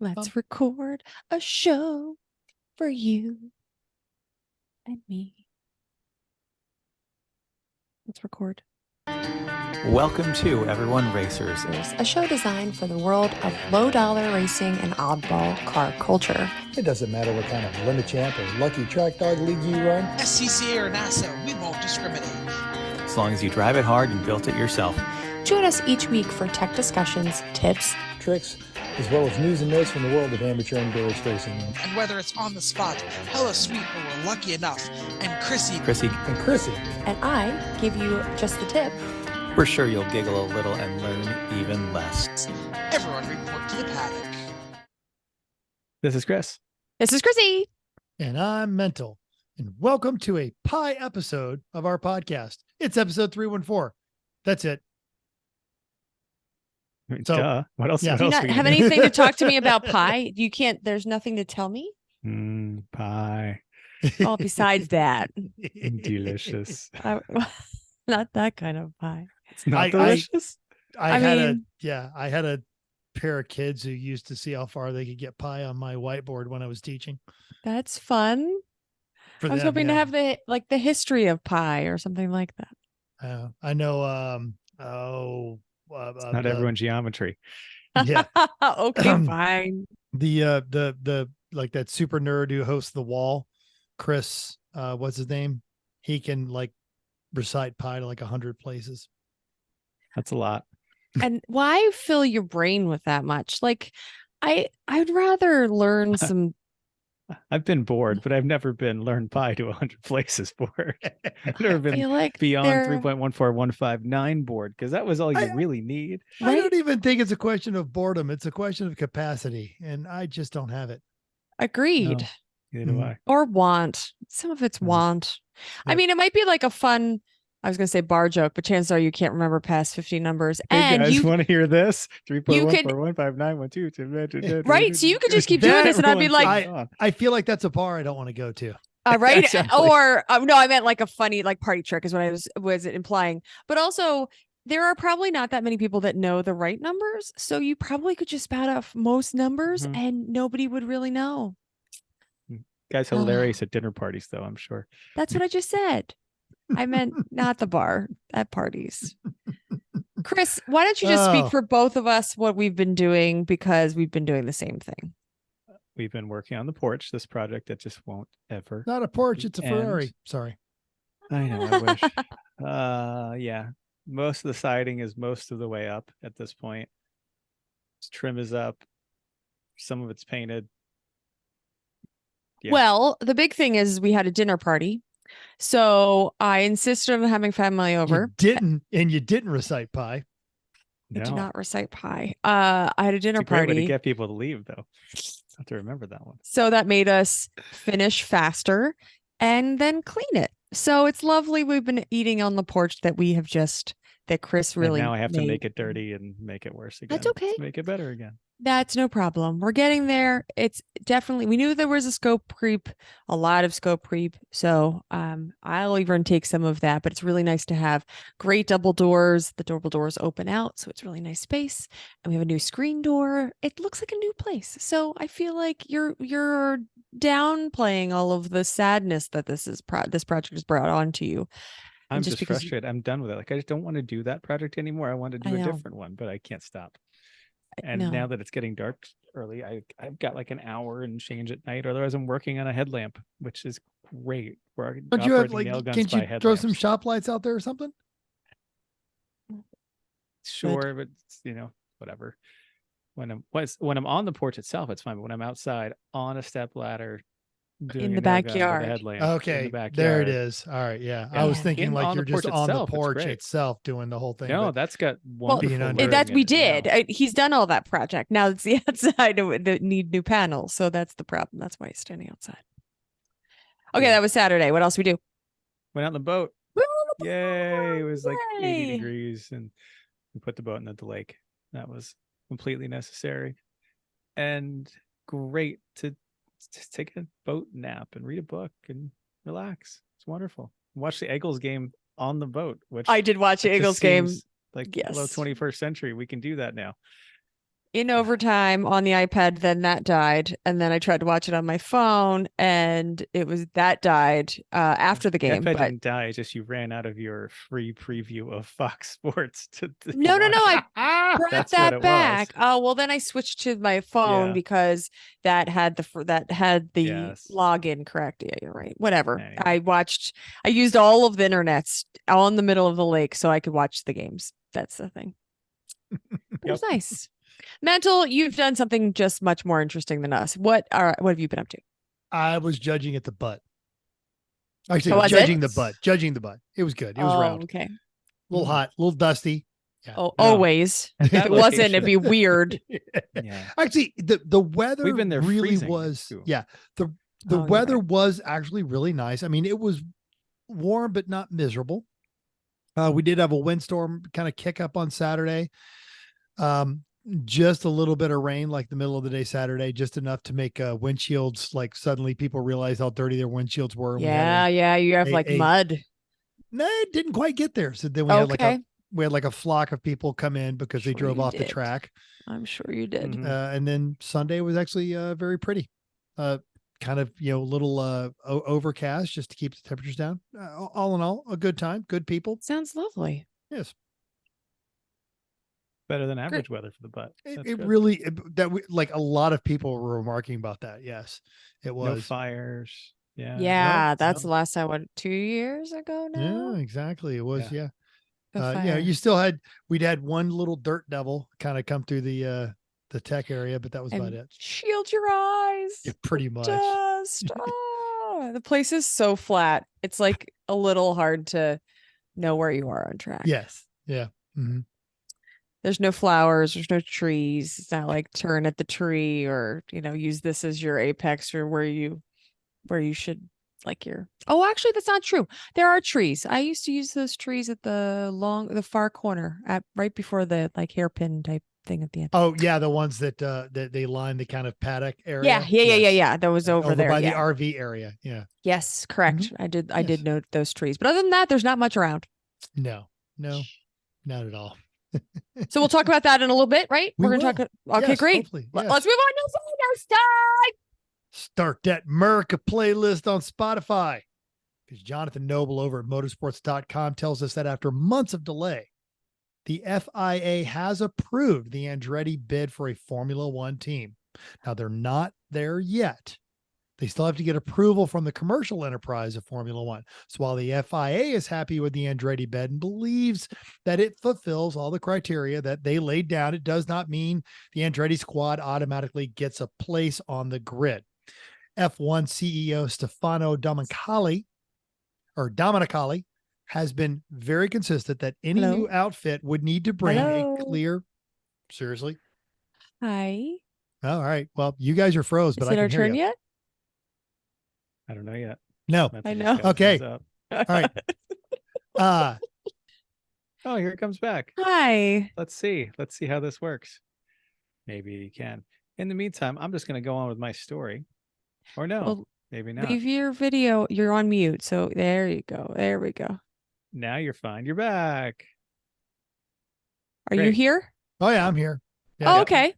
Let's record a show for you and me. Let's record. Welcome to Everyone Racers, A show designed for the world of low-dollar racing and oddball car culture. It doesn't matter what kind of limit champ or lucky track dog league you run. SCCA or NASA, we won't discriminate. as long as you drive it hard and built it yourself. Join us each week for tech discussions, tips, Tricks, as well as news and notes from the world of amateur endurance racing. And whether it's on the spot, hella sweet, or we're lucky enough, and Chrissy, And Chrissy. and I give you just the tip. We're sure you'll giggle a little and learn even less. everyone report to the paddock. This is Chris. This is Chrissy. And I'm Mental. And welcome to a pie episode of our podcast. It's episode 314. That's it. So, Duh. What else? yeah. What Do you else not we have gonna do? anything to talk to me about pie? You can't, there's nothing to tell me? Pie. Oh, besides that. Delicious. Not that kind of pie. It's not I- delicious. I had a pair of kids who used to see how far they could get pie on my whiteboard when I was teaching. That's fun. For I was them, hoping to yeah. have the history of pie or something like that. I know. Not everyone geometry. Yeah. Okay, fine. The like that super nerd who hosts The Wall, Chris, what's his name? He can like recite pi to like 100 places. That's a lot. And why fill your brain with that much? Like, I'd rather learn some. I've been bored, but I've never been learn pi to 100 places bored. I've never I been feel like beyond they're- 3.14159 board because that was all you I- really need. I Right? don't even think it's a question of boredom. It's a question of capacity. And I just don't have it. Agreed. No, neither do Mhm. I. Or want. Some of it's Mhm. want. I Yep. mean, it might be like a fun, I was going to say bar joke, but chances are you can't remember past 50 numbers. Hey And guys, you, want to hear this? could- 3.1415912. right? So you could just keep doing this and I'd be like, I feel like that's a bar I don't want to go to. right? Exactly. Or no, I meant like a funny like party trick is what I was implying. But also there are probably not that many people that know the right numbers. So you probably could just spout off most numbers Mhm. and nobody would really know. Guys, hilarious at dinner parties, though, I'm sure. That's what I just said. I meant not the bar, at parties. Chris, why don't you just speak Oh. for both of us what we've been doing, because we've been doing the same thing. We've been working on the porch, this project that just won't ever. Not a porch, it's a And- Ferrari. Sorry. I know, I wish. Yeah. Most of the siding is most of the way up at this point. Trim is up. Some of it's painted. Yeah. Well, the big thing is we had a dinner party. So I insisted on having family over. You didn't recite pi. I did No. not recite pie. I had a dinner It's a great way to party. get people to leave, though. Have to remember that one. So that made us finish faster and then clean it. So it's lovely. We've been eating on the porch that Chris really And now I have to made. make it dirty and make it worse again. That's okay. To make it better again. That's no problem. We're getting there. It's definitely, we knew there was a scope creep, a lot of scope creep. So I'll even take some of that, but it's really nice to have great double doors. The double doors open out. So it's really nice space. And we have a new screen door. It looks like a new place. So I feel like you're downplaying all of the sadness that this project has brought onto you. I'm just just because frustrated. I'm done with it. Like, I just don't want to do that project anymore. I want to I do a know. different one, but I can't stop. And No. now that it's getting dark early, I've got like an hour and change at night. Otherwise, I'm working on a headlamp, which is great. We're But you have operating nail guns can't by you throw some headlamps. shop lights out there or something? Sure, but whatever. When I'm on the porch itself, it's fine. But when I'm outside on a step ladder, doing the a nail gun with a backyard. headlamp in Okay, the backyard. there it is. All right, yeah. I was Yeah. thinking In- like on you're the just porch on the itself, it's porch great. itself doing the whole thing. No, but that's got Well, wonderful. being under- lighting that in we it now. did. He's done all that project. Now it's the outside that need new panels. So that's the problem. That's why he's standing outside. Okay, Yeah. that was Saturday. What else we do? Went out on the boat. We were on the Yay! It was like 80 Yay. degrees, and we put the boat into the lake. That was completely necessary and great to just take a boat nap and read a book and relax. It's wonderful. Watch the Eagles game on the boat, which I did watch the it just Eagles game. seems like hello Yes. 21st century. We can do that now. in overtime on the iPad, then that died. And then I tried to watch it on my phone and that died after the The game. iPad But didn't die, it's just you ran out of your free preview of Fox Sports to no, watch it. I brought That's what that it back. was. Oh, well, then I switched to my phone Yeah. because that had the Yes. login correct. Yeah, you're right. Whatever. Anyway. I used all of the internets all in the middle of the lake so I could watch the games. That's the thing. It was nice. Mental, you've done something just much more interesting than us. What have you been up to? I was judging at the butt. Actually, Oh, was judging it? the butt. Judging the butt. It was good. It was round. Okay. A little hot, a little dusty. Yeah. Oh, No. always. At If that it wasn't, it'd location- be weird. Yeah. Actually, the weather We've been there really freezing, was. too. Yeah. The Oh, you're weather right. was actually really nice. I mean, it was warm but not miserable. We did have a windstorm kind of kick up on Saturday. Just a little bit of rain, like the middle of the day Saturday, just enough to make windshields, like suddenly people realize how dirty their windshields were. And Yeah, you have like mud. No, it didn't quite get there. So then we had Okay. like a flock of people come in because they Sure drove you off the did. track. I'm sure you did. Mhm. And then Sunday was actually very pretty. Kind of, a little overcast just to keep the temperatures down. All in all, a good time, good people. Sounds lovely. Yes. Better than average weather for the butt. It That's good. really, like a lot of people were remarking about that. Yes, it No was. fires. Yeah. Yeah, that's no. the last time, 2 years ago now? Yeah, exactly. It was. Yeah. Yeah. The fire. You still we'd had one little dirt devil kind of come through the tech area, but that was about And it. shield your eyes. Yeah, pretty much. Dust. The place is so flat. It's like a little hard to know where you are on track. Yes. Yeah. Mm-hmm. There's no flowers, there's no trees. It's not like turn at the tree or, use this as your apex or where you should like your. Oh, actually that's not true. There are trees. I used to use those trees at the far corner right before the like hairpin type thing at the end. Oh yeah, the ones that they line the kind of paddock area. Yeah. That was over there. by Yeah. the RV area. Yeah. Yes, correct. Mhm. I did note those trees. But other than that, there's not much around. No, not at all. So we'll talk about that in a little bit, right? We We're going to will. talk. Okay, Yes, great. hopefully, Let's yes. move on to Sanders time. Start that America playlist on Spotify. Because Jonathan Noble over at motorsports.com tells us that after months of delay, the FIA has approved the Andretti bid for a Formula One team. Now, they're not there yet. They still have to get approval from the commercial enterprise of Formula One. So while the FIA is happy with the Andretti bid and believes that it fulfills all the criteria that they laid down, it does not mean the Andretti squad automatically gets a place on the grid. F1 CEO Stefano Domenicali has been very consistent that any Hello? new outfit would need to bring Hello? a clear. Seriously? Hi. All right. Well, you guys are froze, but Is I it can our hear turn you. yet? I don't know yet. No. I know. Okay. All right. Oh, here it comes back. Hi. Let's see how this works. Maybe you can. In the meantime, I'm just going to go on with my story. Or no, Well, maybe not. leave your video. You're on mute. So there you go. There we go. Now you're fine. You're back. Are you Great. here? Oh yeah, I'm here. Yeah. Oh, okay.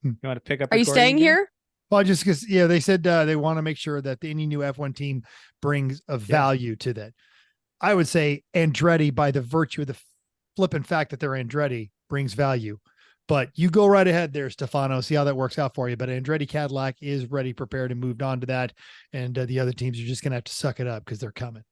You want to pick up? Are you recording staying again? here? Well, just because, they said they want to make sure that any new F1 team brings a value to that. I would say Andretti, by the virtue of the flippant fact that they're Andretti, brings value. But you go right ahead there, Stefano, see how that works out for you. But Andretti Cadillac is ready, prepared, and moved on to that. And the other teams are just going to have to suck it up because they're coming.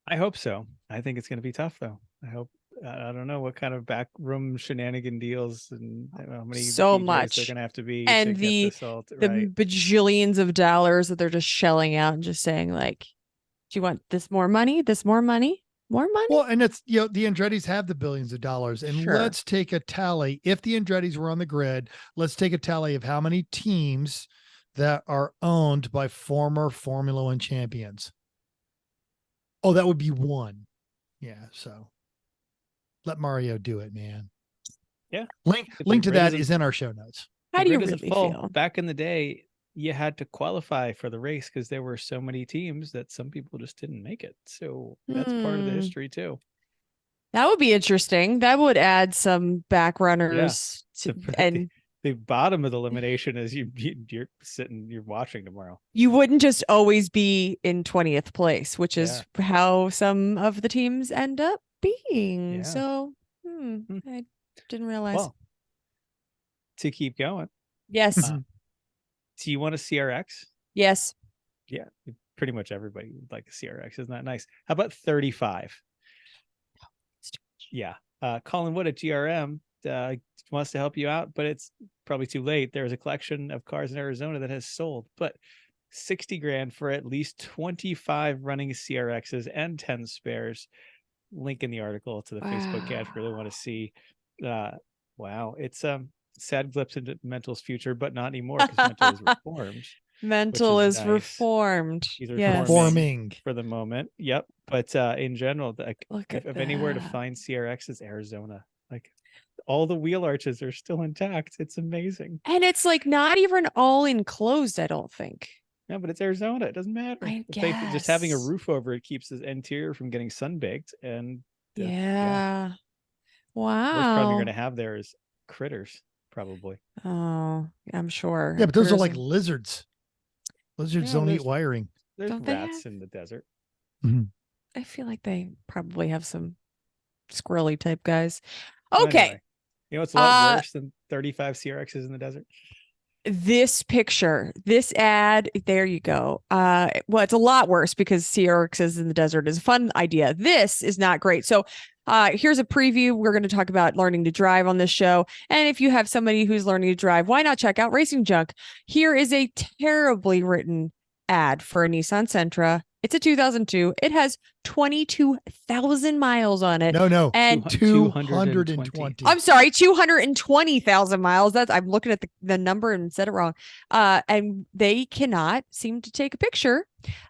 I hope so. I think it's going to be tough, though. I hope. I don't know what kind of backroom shenanigan deals and how many So DJs much. they're going to have to be And to get the this all the right. bajillions of dollars that they're just shelling out and just saying like, do you want this more money? This more money? More money? Well, and it's, the Andrettis have the billions of dollars. And Sure. let's take a tally. If the Andrettis were on the grid, let's take a tally of how many teams that are owned by former Formula One champions. Oh, that would be one. Yeah. So let Mario do it, man. Yeah. Link The to grid that isn't- is in our show notes. How The do you grid isn't really full. feel? Back in the day, you had to qualify for the race because there were so many teams that some people just didn't make it. So that's part of the history too. That would be interesting. That would add some back runners and the bottom of the elimination is you're sitting, you're watching tomorrow. you wouldn't just always be in 20th place, which is Yeah. how some of the teams end up being. Yeah. So I didn't realize. Well, to keep going, Yes. do you want a CRX? Yes. Yeah, pretty much everybody would like a CRX. Isn't that nice? How about 35? Yeah. Colin Wood at GRM wants to help you out, but it's probably too late. There's a collection of cars in Arizona that has sold, but 60 grand for at least 25 running CRXs and 10 spares. Link in the article to the Facebook ad if you really want to see. Wow. It's sad glimpse into Mental's future, but not anymore because Mental is reformed. Mental is nice. reformed. He's Yes. Reforming for the moment. Yep. But in general, Look if at anywhere to that. find CRX is Arizona. Like all the wheel arches are still intact. It's amazing. And it's like not even all enclosed, I don't think. No, but it's Arizona. It doesn't matter. I Just having a guess. roof over it keeps the interior from getting sunbaked. And Yeah. worst problem you're Wow. going to have there is critters, probably. Oh, I'm sure. Yeah, but those are like Critters- lizards. Lizards Yeah, don't eat there's- wiring. There's Don't they rats have- in the desert. I feel like they probably have some squirrely type guys. Okay. Anyway, you know what's a lot worse than 35 CRXs in the desert? This picture, this ad, there you go. Well, it's a lot worse because CRXs in the desert is a fun idea. This is not great. So here's a preview. We're going to talk about learning to drive on this show. And if you have somebody who's learning to drive, why not check out Racing Junk? Here is a terribly written ad for a Nissan Sentra. It's a 2002. It has 22,000 miles on it. No. And 220. I'm sorry, 220,000 miles. I'm looking at the number and said it wrong. And they cannot seem to take a picture.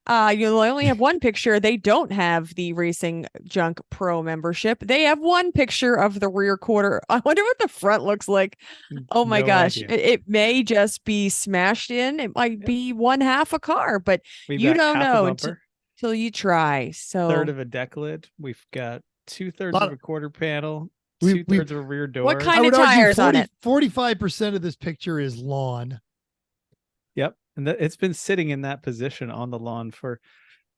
They only have one picture. They don't have the Racing Junk Pro membership. They have one picture of the rear quarter. I wonder what the front looks like. Oh my No gosh. idea. It may just be smashed in. It might be one half a car, but We've you got don't half a know bumper, till you try. So third of a deck lid. We've got 2/3 Lot of of- a quarter panel, We- 2/3 of a rear door. What kind I of would argue tires on it? 45% of this picture is lawn. Yep. And it's been sitting in that position on the lawn for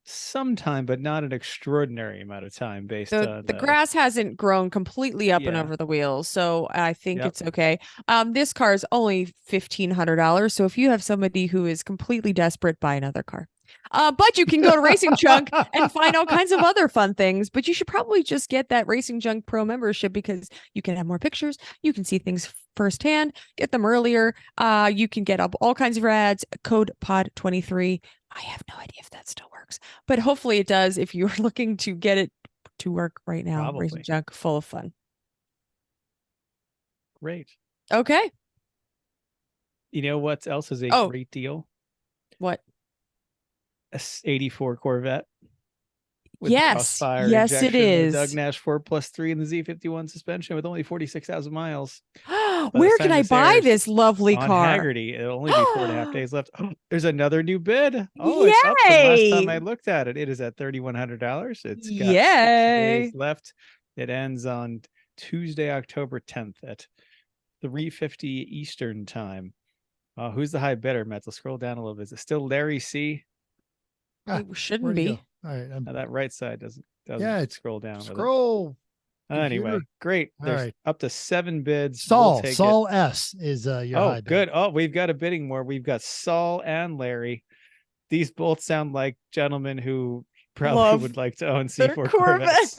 some time, but not an extraordinary amount of time based on the grass hasn't grown completely up and Yeah. over the wheels, so I think Yep. it's okay. This car is only $1,500, so if you have somebody who is completely desperate, buy another car. But you can go to Racing Junk and find all kinds of other fun things. But you should probably just get that Racing Junk Pro membership because you can have more pictures. You can see things firsthand. Get them earlier. You can get up all kinds of ads. Code POD23. I have no idea if that still works, but hopefully it does. If you're looking to get it to work right now, Probably. Racing Junk, full of fun. Great. Okay. You know what else is a Oh. great deal? What? A 84 Corvette. With the Yes. crossfire Yes, it injection, the is. Doug Nash 4+3 and the Z51 suspension with only 46,000 miles. Where time can I this buy airs this lovely on car? Haggerty. It'll only be 4.5 days left. Oh, there's another new bid. Oh, it's up from last time I Yay! looked at it. It is at $3,100. It's got 6 Yay! days left. It ends on Tuesday, October 10th at 3:50 Eastern time. Who's the high bidder, Matt? Let's scroll down a little bit. Is it still Larry C? It shouldn't Where'd it be. go? All right. That right side doesn't Yeah, it's scroll down. with it. Scroll. Anyway, computer. great. All There's right. up to 7 bids. We'll take it. Saul S is your Oh, high bid. good. Oh, we've got a bidding war. We've got Saul and Larry. These both sound like gentlemen who probably Love would like to own Their C4 Corvette. Corvettes.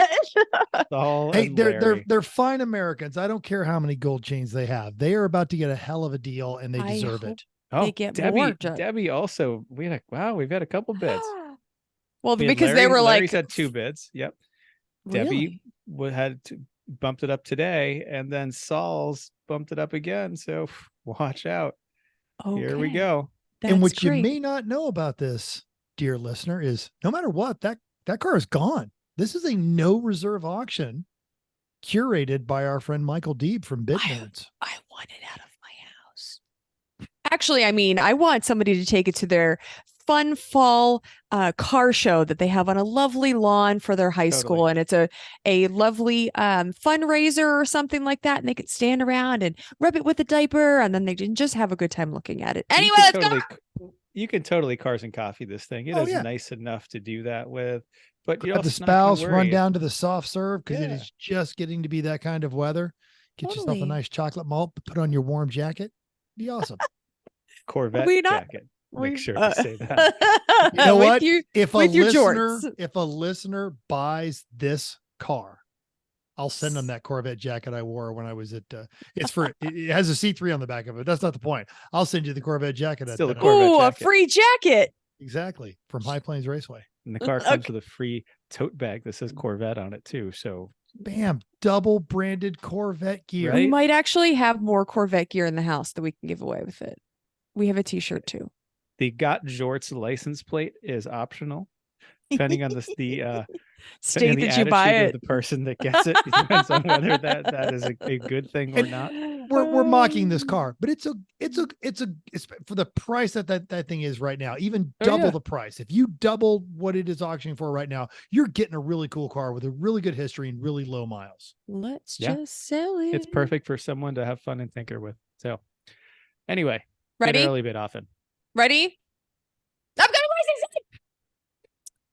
Saul Hey, and they're Larry. they're fine Americans. I don't care how many gold chains they have. They are about to get a hell of a deal, and they I deserve hope- it. Oh, they get Debbie. more, Judd. Debbie also. We've had a couple bids. Well, We had because they Larry- were Larry's like had 2 bids. Yep. really? Debbie had bumped it up today, and then Saul's bumped it up again. So watch out. Here we Okay. go. And That's what you great. may not know about this, dear listener, is no matter what, that car is gone. This is a no reserve auction curated by our friend Michael Deeb from Bid Nerds. I want it out of my house. Actually, I mean, I want somebody to take it to their fun fall car show that they have on a lovely lawn for their high school, Totally. and it's a lovely fundraiser or something like that, and they could stand around and rub it with a diaper, and then they can just have a good time looking at it. Anyway, let's go. You can totally cars and coffee this thing. It is yeah. nice enough to do that with, but you're Grab the also not gonna spouse, run worry. down to the soft serve because it Yeah. is just getting to be that kind of weather. Get yourself a Totally. nice chocolate malt, put on your warm jacket. Be awesome. Corvette We not- jacket. we- Make sure to say that. You know with what? You, If a with your listener buys this car, I'll send them that Corvette jacket I wore when I was at. It has a C3 on the back of it. That's not the point. I'll send you the Corvette jacket. Still a that- Corvette Ooh, a jacket. free jacket. Exactly, from High Plains Raceway. And the car comes Okay. with a free tote bag that says Corvette on it too. So Bam, double branded Corvette gear. Right? We might actually have more Corvette gear in the house that we can give away with it. We have a T-shirt too. the Got Jorts license plate is optional, depending on the State depending on that the you buy attitude it. of the person that gets it. It depends on whether that is a good thing or not. We're mocking this car, but it's for the price that thing is right now, even Oh, double yeah. the price. If you double what it is auctioning for right now, you're getting a really cool car with a really good history and really low miles. Let's Yeah. just sell it. It's perfect for someone to have fun and tinker with. So anyway, bid Ready? early, bid often. Ready? I'm going racing.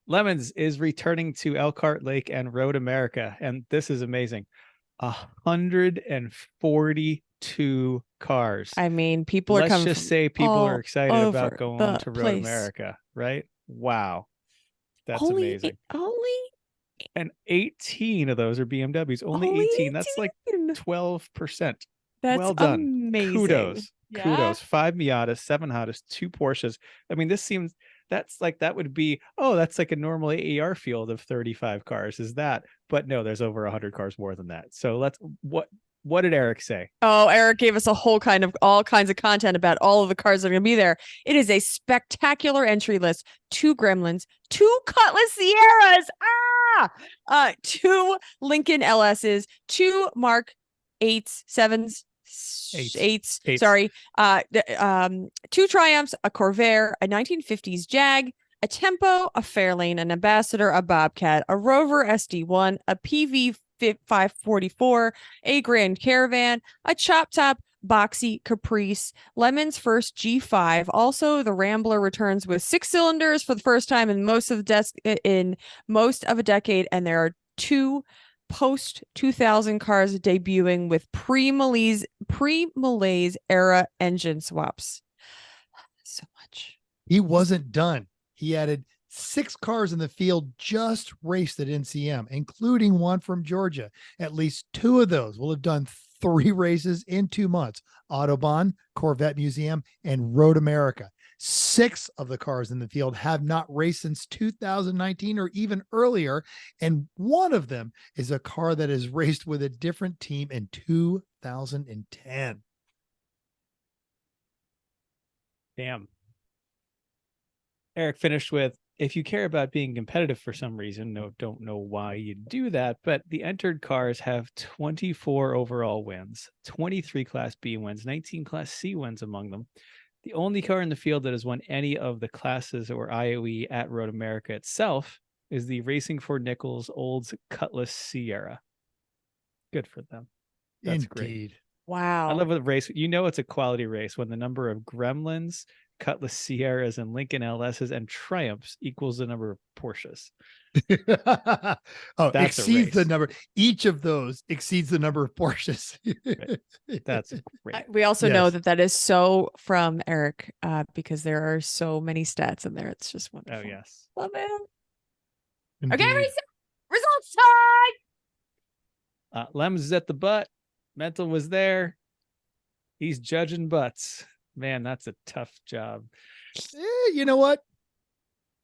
Lemons is returning to Elkhart Lake and Road America, and this is amazing. 142 cars. I mean, people are Let's coming. just from say people all are excited over about going the to Road place. America, right? Wow. That's only, amazing. Only And 18 of those are BMWs. Only 18. That's like 12%. That's well done. amazing. Kudos. Yeah. Kudos. 5 Miatas, 7 Hondas, 2 Porsches. I mean, this seems that would be, that's like a normal AER field of 35 cars. Is that? But no, there's over 100 cars more than that. So what did Eric say? Oh, Eric gave us all kinds of content about all of the cars that are going to be there. It is a spectacular entry list. 2 Gremlins, 2 Cutlass Sierras, 2 Lincoln LSs, 2 Mark 8s, 7s, 8s. Sorry. 2 Triumphs, a Corvair, a 1950s Jag, a Tempo, a Fairlane, an Ambassador, a Bobcat, a Rover SD1, a PV 544, a Grand Caravan, a Chop Top Boxy Caprice, Lemon's first G5. Also, the Rambler returns with 6 cylinders for the first time in most of a decade, and there are 2 post 2000 cars debuting with pre-Malaise era engine swaps. So much. He wasn't done. He added 6 cars in the field just raced at NCM, including one from Georgia. At least 2 of those will have done 3 races in 2 months: Autobahn, Corvette Museum, and Road America. 6 of the cars in the field have not raced since 2019 or even earlier, and one of them is a car that has raced with a different team in 2010. Damn. Eric finished with, if you care about being competitive for some reason, don't know why you do that, but the entered cars have 24 overall wins, 23 Class B wins, 19 Class C wins among them. The only car in the field that has won any of the classes or IOE at Road America itself is the Racing for Nichols Olds Cutlass Sierra. Good for them. That's great. Indeed. Wow. I love the race. It's a quality race when the number of Gremlins, Cutlass Sierras, and Lincoln LSs and Triumphs equals the number of Porsches. That's exceeds the race. number. Each of those exceeds the number of Porsches. That's great. We also know Yes. that is so from Eric because there are so many stats in there. It's just wonderful. Oh, yes. Love it. Indeed. Okay, results time. Lems is at the butt. Mental was there. He's judging butts. Man, that's a tough job. You know what?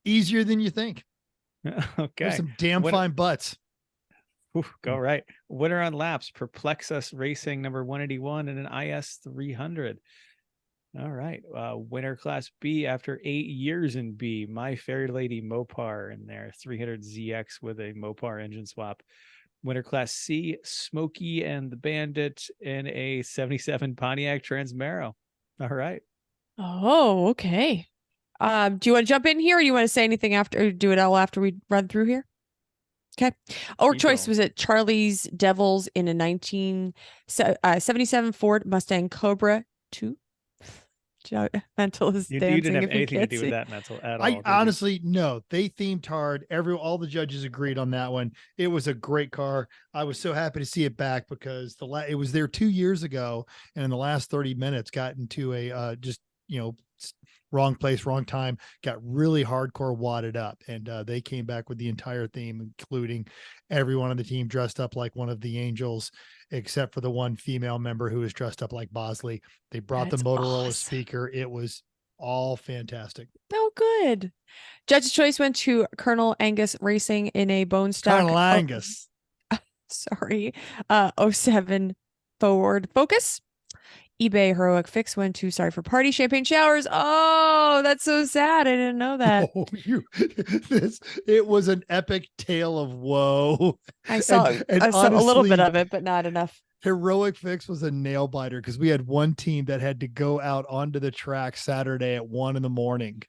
Easier than you think. There's Okay. some damn What- fine butts. Oof, go right. Winner on laps, Perplexus Racing number 181 and an IS 300. All right. Winner Class B after 8 years in B, My Fair Lady Mopar in there, 300 ZX with a Mopar engine swap. Winner Class C, Smokey and the Bandit in a 77 Pontiac Transmero. All right. Oh, okay. Do you want to jump in here, or do you want to say anything after, or do it all after we run through here? Okay. Our Keep choice going. was at Charlie's Devils in a 1977 Ford Mustang Cobra 2. Mental is You dancing didn't have if you anything to can't do see. with that mental at all. I did you? honestly, no, they themed hard. All the judges agreed on that one. It was a great car. I was so happy to see it back because it was there 2 years ago, and in the last 30 minutes got into a wrong place, wrong time, got really hardcore wadded up, and they came back with the entire theme, including everyone on the team dressed up like one of the angels, except for the one female member who was dressed up like Bosley. They brought That's the Motorola awesome. speaker. It was all fantastic. Oh, good. Judge's choice went to Colonel Angus Racing in a bone stock. Colonel Angus. Sorry. 07 Ford Focus. eBay Heroic Fix went to Sorry for Party Champagne Showers. Oh, that's so sad. I didn't know that. Oh, it was an epic tale of woe. I saw a little bit of it, but not enough. Heroic Fix was a nail biter because we had one team that had to go out onto the track Saturday at 1 a.m.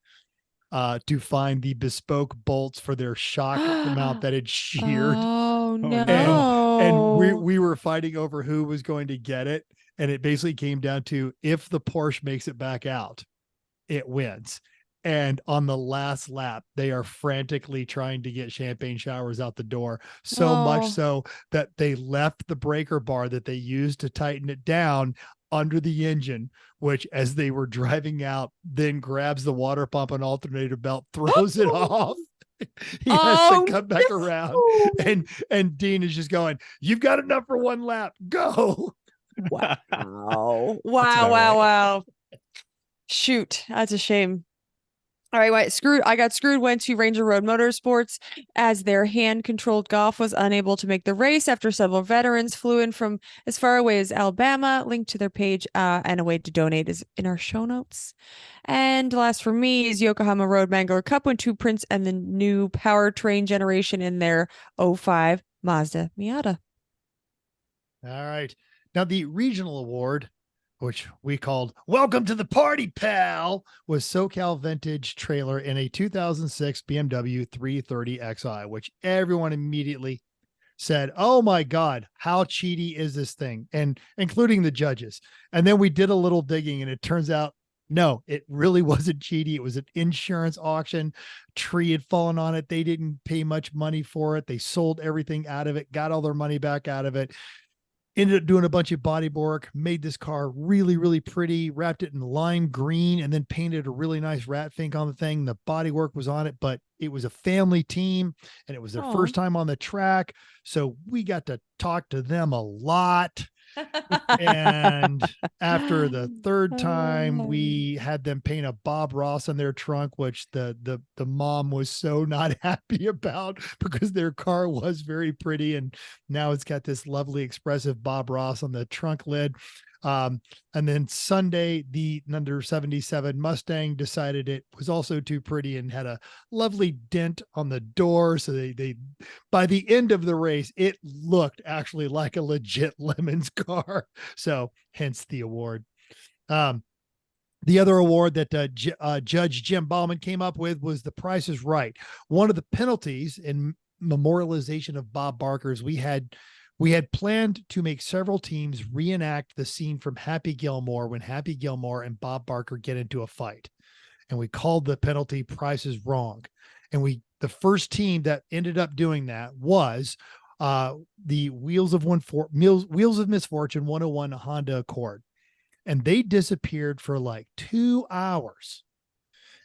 To find the bespoke bolts for their shock mount that had sheared. Oh no. And we were fighting over who was going to get it. And it basically came down to, if the Porsche makes it back out, it wins. And on the last lap, they are frantically trying to get champagne showers out the door. So much so that they left the breaker bar that they used to tighten it down under the engine, which, as they were driving out, then grabs the water pump and alternator belt, throws it off. He has to come back around. And Dean is just going, "You've got enough for one lap. Go." Wow. Wow. Shoot. That's a shame. All right, I got screwed went to Ranger Road Motorsports as their hand-controlled golf was unable to make the race after several veterans flew in from as far away as Alabama. Link to their page and a way to donate is in our show notes. And last for me is Yokohama Road Mangler Cup went to Prince and the new powertrain generation in their 05 Mazda Miata. All right. Now, the regional award, which we called Welcome to the Party, Pal, was SoCal Vintage Trailer in a 2006 BMW 330xi, which everyone immediately said, "Oh my God, how cheaty is this thing?" And including the judges. And then we did a little digging, and it turns out, no, it really wasn't cheaty. It was an insurance auction. Tree had fallen on it. They didn't pay much money for it. They sold everything out of it, got all their money back out of it. Ended up doing a bunch of body work, made this car really, really pretty, wrapped it in lime green, and then painted a really nice rat fink on the thing. The body work was on it, but it was a family team, and it was their first time on the track. So we got to talk to them a lot. And after the third time, we had them paint a Bob Ross on their trunk, which the mom was so not happy about because their car was very pretty, and now it's got this lovely expressive Bob Ross on the trunk lid. And then Sunday, the number 77 Mustang decided it was also too pretty and had a lovely dent on the door. So they by the end of the race, it looked actually like a legit Lemons car. So hence the award. The other award that Judge Jim Ballman came up with was The Price is Right. One of the penalties in memorialization of Bob Barker's, we had planned to make several teams reenact the scene from Happy Gilmore when Happy Gilmore and Bob Barker get into a fight. And we called the penalty Price is Wrong. And the first team that ended up doing that was the Wheels of Misfortune 101 Honda Accord. And they disappeared for like 2 hours.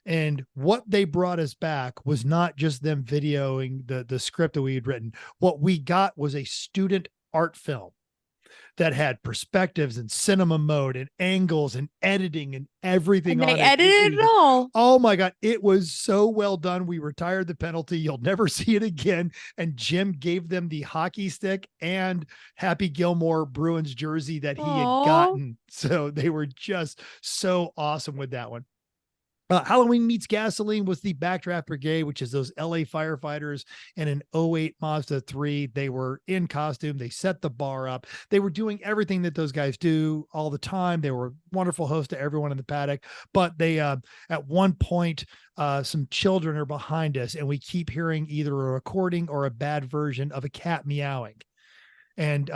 And what they brought us back was not just them videoing the script that we had written. What we got was a student art film that had perspectives and cinema mode and angles and editing and everything. And they edited it all. Oh my God. It was so well done. We retired the penalty. You'll never see it again. And Jim gave them the hockey stick and Happy Gilmore Bruins jersey that he had gotten. So they were just so awesome with that one. Halloween Meets Gasoline was the Backdraft Brigade, which is those LA firefighters in an '08 Mazda 3. They were in costume. They set the bar up. They were doing everything that those guys do all the time. They were a wonderful host to everyone in the paddock. But they, at one point, some children are behind us, and we keep hearing either a recording or a bad version of a cat meowing. And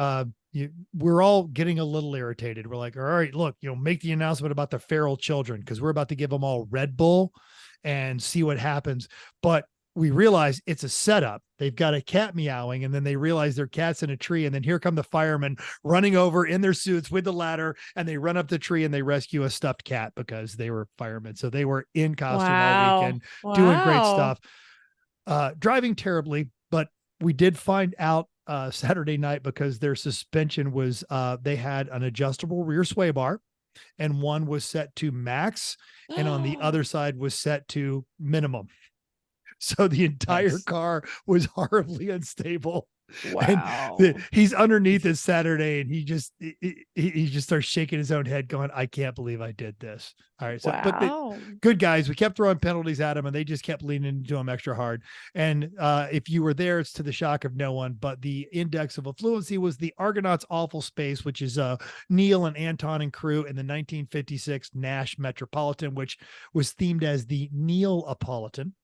we're all getting a little irritated. We're like, all right, look, make the announcement about the feral children, because we're about to give them all Red Bull and see what happens. But we realize it's a setup. They've got a cat meowing, and then they realize their cat's in a tree. And then here come the firemen running over in their suits with the ladder, and they run up the tree and they rescue a stuffed cat because they were firemen. So they were in costume all weekend, doing great stuff, driving terribly. But we did find out Saturday night, because their suspension was, they had an adjustable rear sway bar, and one was set to max, and on the other side was set to minimum. So the entire car was horribly unstable. Wow. And he's underneath it Saturday, and he just starts shaking his own head going, I can't believe I did this. All right. So, but good guys, we kept throwing penalties at him, and they just kept leaning into him extra hard. And if you were there, it's to the shock of no one, but the index of affluency was the Argonauts Awful Space, which is Neil and Anton and crew in the 1956 Nash Metropolitan, which was themed as the Neil-apolitan.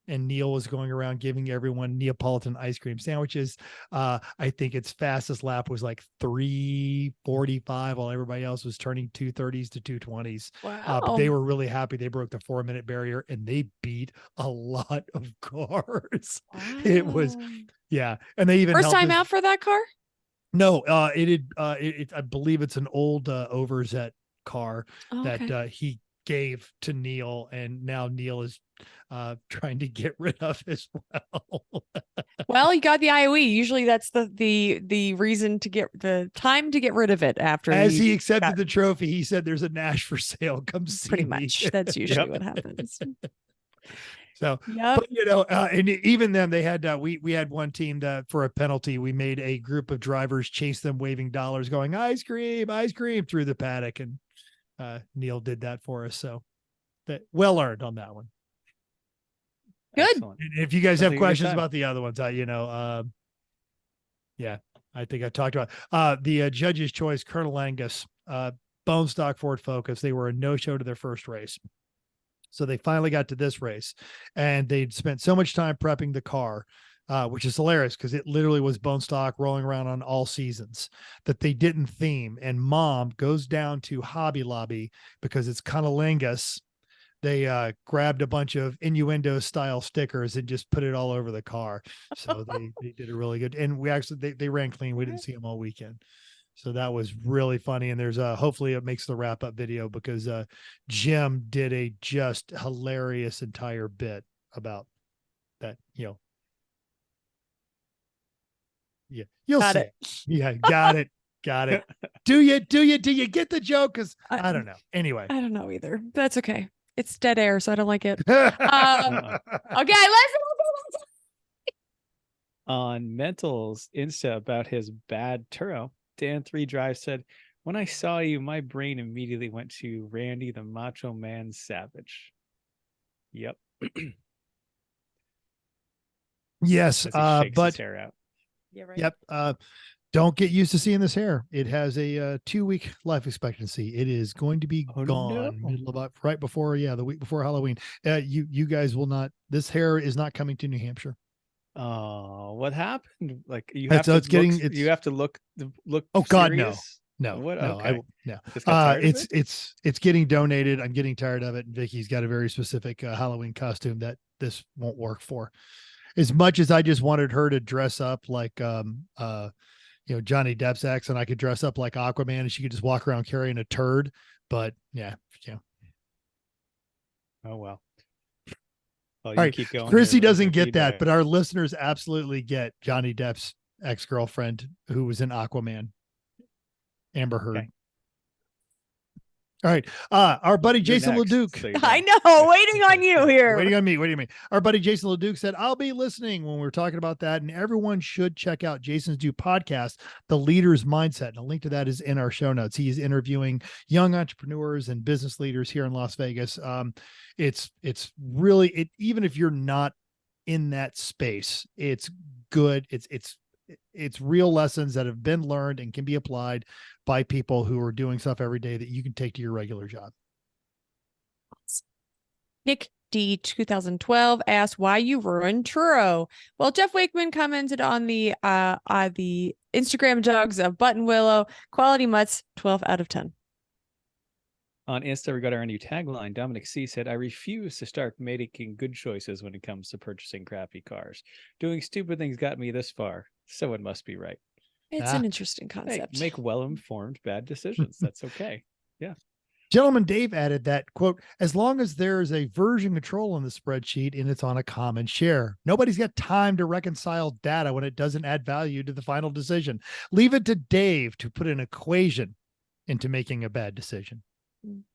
And Neil was going around giving everyone Neapolitan ice cream sandwiches. I think its fastest lap was like 3:45, while everybody else was turning 2:30s to 2:20s. Wow. But they were really happy. They broke the 4-minute barrier, and they beat a lot of cars. Wow. It was, yeah. And they even first time out for that car? No, I believe it's an old Overzet car that he gave to Neil, and now Neil is trying to get rid of as well. Well, you got the IOE. Usually that's the reason to get the time to get rid of it after. As he accepted the trophy, he said, there's a Nash for sale. Come see pretty me. much. That's usually what happens. So, but, and even then they had, we had one team that for a penalty, we made a group of drivers chase them waving dollars going, ice cream through the paddock. And Neil did that for us. So that well earned on that one. Good. Excellent. And if you guys have questions about the other ones, yeah, I think I talked about the judge's choice, Colonel Angus, bone stock Ford Focus. They were a no-show to their first race. So they finally got to this race, and they'd spent so much time prepping the car, which is hilarious because it literally was bone stock rolling around on all seasons, that they didn't theme. And Mom goes down to Hobby Lobby because it's cunnilingus. They grabbed a bunch of innuendo style stickers and just put it all over the car. So they did a really good, and we actually, they ran clean. We didn't see them all weekend. So that was really funny. And there's hopefully it makes the wrap up video, because Jim did a just hilarious entire bit about that, Yeah. You'll got see it. Yeah. Got it. Do you get the joke? Cause I don't know. Anyway. I don't know either. That's okay. It's dead air, so I don't like it. Okay. Let's on Mental's Insta about his bad Turo, Dan3 Drive said, when I saw you, my brain immediately went to Randy the Macho Man Savage. Yep. Yes. But his hair out. Yeah, right. Yep. Don't get used to seeing this hair. It has a 2-week life expectancy. It is going to be gone right before, the week before Halloween. You guys will not, this hair is not coming to New Hampshire. Oh, what happened? Like you have to look. Oh God, serious? No. What? No, Okay. No. Just got tired of it? It's getting donated. I'm getting tired of it. And Vicky's got a very specific Halloween costume that this won't work for. As much as I just wanted her to dress up like, Johnny Depp's ex, and I could dress up like Aquaman and she could just walk around carrying a turd. But yeah. Oh, well. All right. Keep going. Chrissy doesn't get that, but our listeners absolutely get Johnny Depp's ex-girlfriend who was in Aquaman, Amber Heard. All right. Our buddy You're Jason next, LeDuc. so you I know. know, waiting on you here. Waiting on me. What do you mean? Our buddy Jason LeDuc said, I'll be listening when we're talking about that. And everyone should check out Jason's new podcast, The Leader's Mindset. And a link to that is in our show notes. He is interviewing young entrepreneurs and business leaders here in Las Vegas. It's really, even if you're not in that space, it's good. It's real lessons that have been learned and can be applied by people who are doing stuff every day that you can take to your regular job. Nick D 2012 asked why you ruined churro. Well, Jeff Wakeman commented on the Instagram jugs of Button Willow quality mutts, 12 out of 10. On Insta, we got our new tagline. Dominic C said, I refuse to start making good choices when it comes to purchasing crappy cars. Doing stupid things got me this far, so it must be right. It's an interesting Hey, concept. make well-informed bad decisions. That's okay. Yeah. Gentleman Dave added that, quote, as long as there is a version control in the spreadsheet and it's on a common share, nobody's got time to reconcile data when it doesn't add value to the final decision. Leave it to Dave to put an equation into making a bad decision.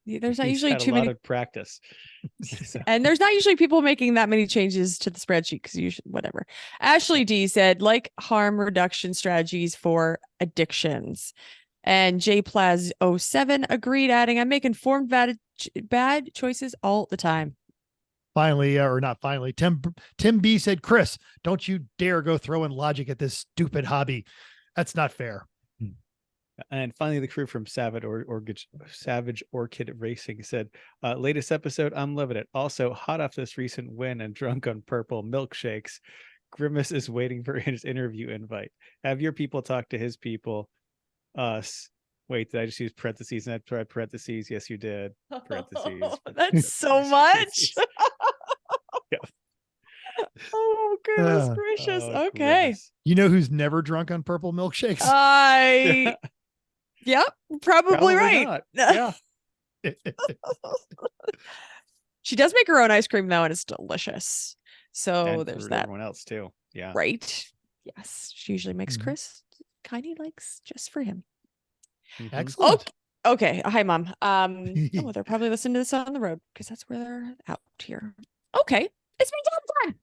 There's not He's usually had too a lot many of practice. So, and there's not usually people making that many changes to the spreadsheet because you should, whatever. Ashley D said, like harm reduction strategies for addictions. And JPlaz 07 agreed, adding, I make informed bad choices all the time. Finally, or not finally, Tim B said, Chris, don't you dare go throwing logic at this stupid hobby. That's not fair. and finally, the crew from Savage Orchid Racing said, latest episode, I'm loving it. Also, hot off this recent win and drunk on purple milkshakes, Grimace is waiting for his interview invite. Have your people talk to his people. Us. Wait, did I just use parentheses? And I tried parentheses. Yes, you did. Parentheses. That's so much. Yeah. Oh, goodness gracious. Okay. Grimace. You know who's never drunk on purple milkshakes? Yep, probably right. not. Yeah. She does make her own ice cream though, and it's delicious. So And there's for that. everyone else too. Yeah. Right. Yes. She usually makes Mhm. Chris kind of likes just for him. Mhm. Excellent. Okay. Hi, Mom. Oh, they're probably listening to this on the road because that's where they're out here. Okay. It's been time.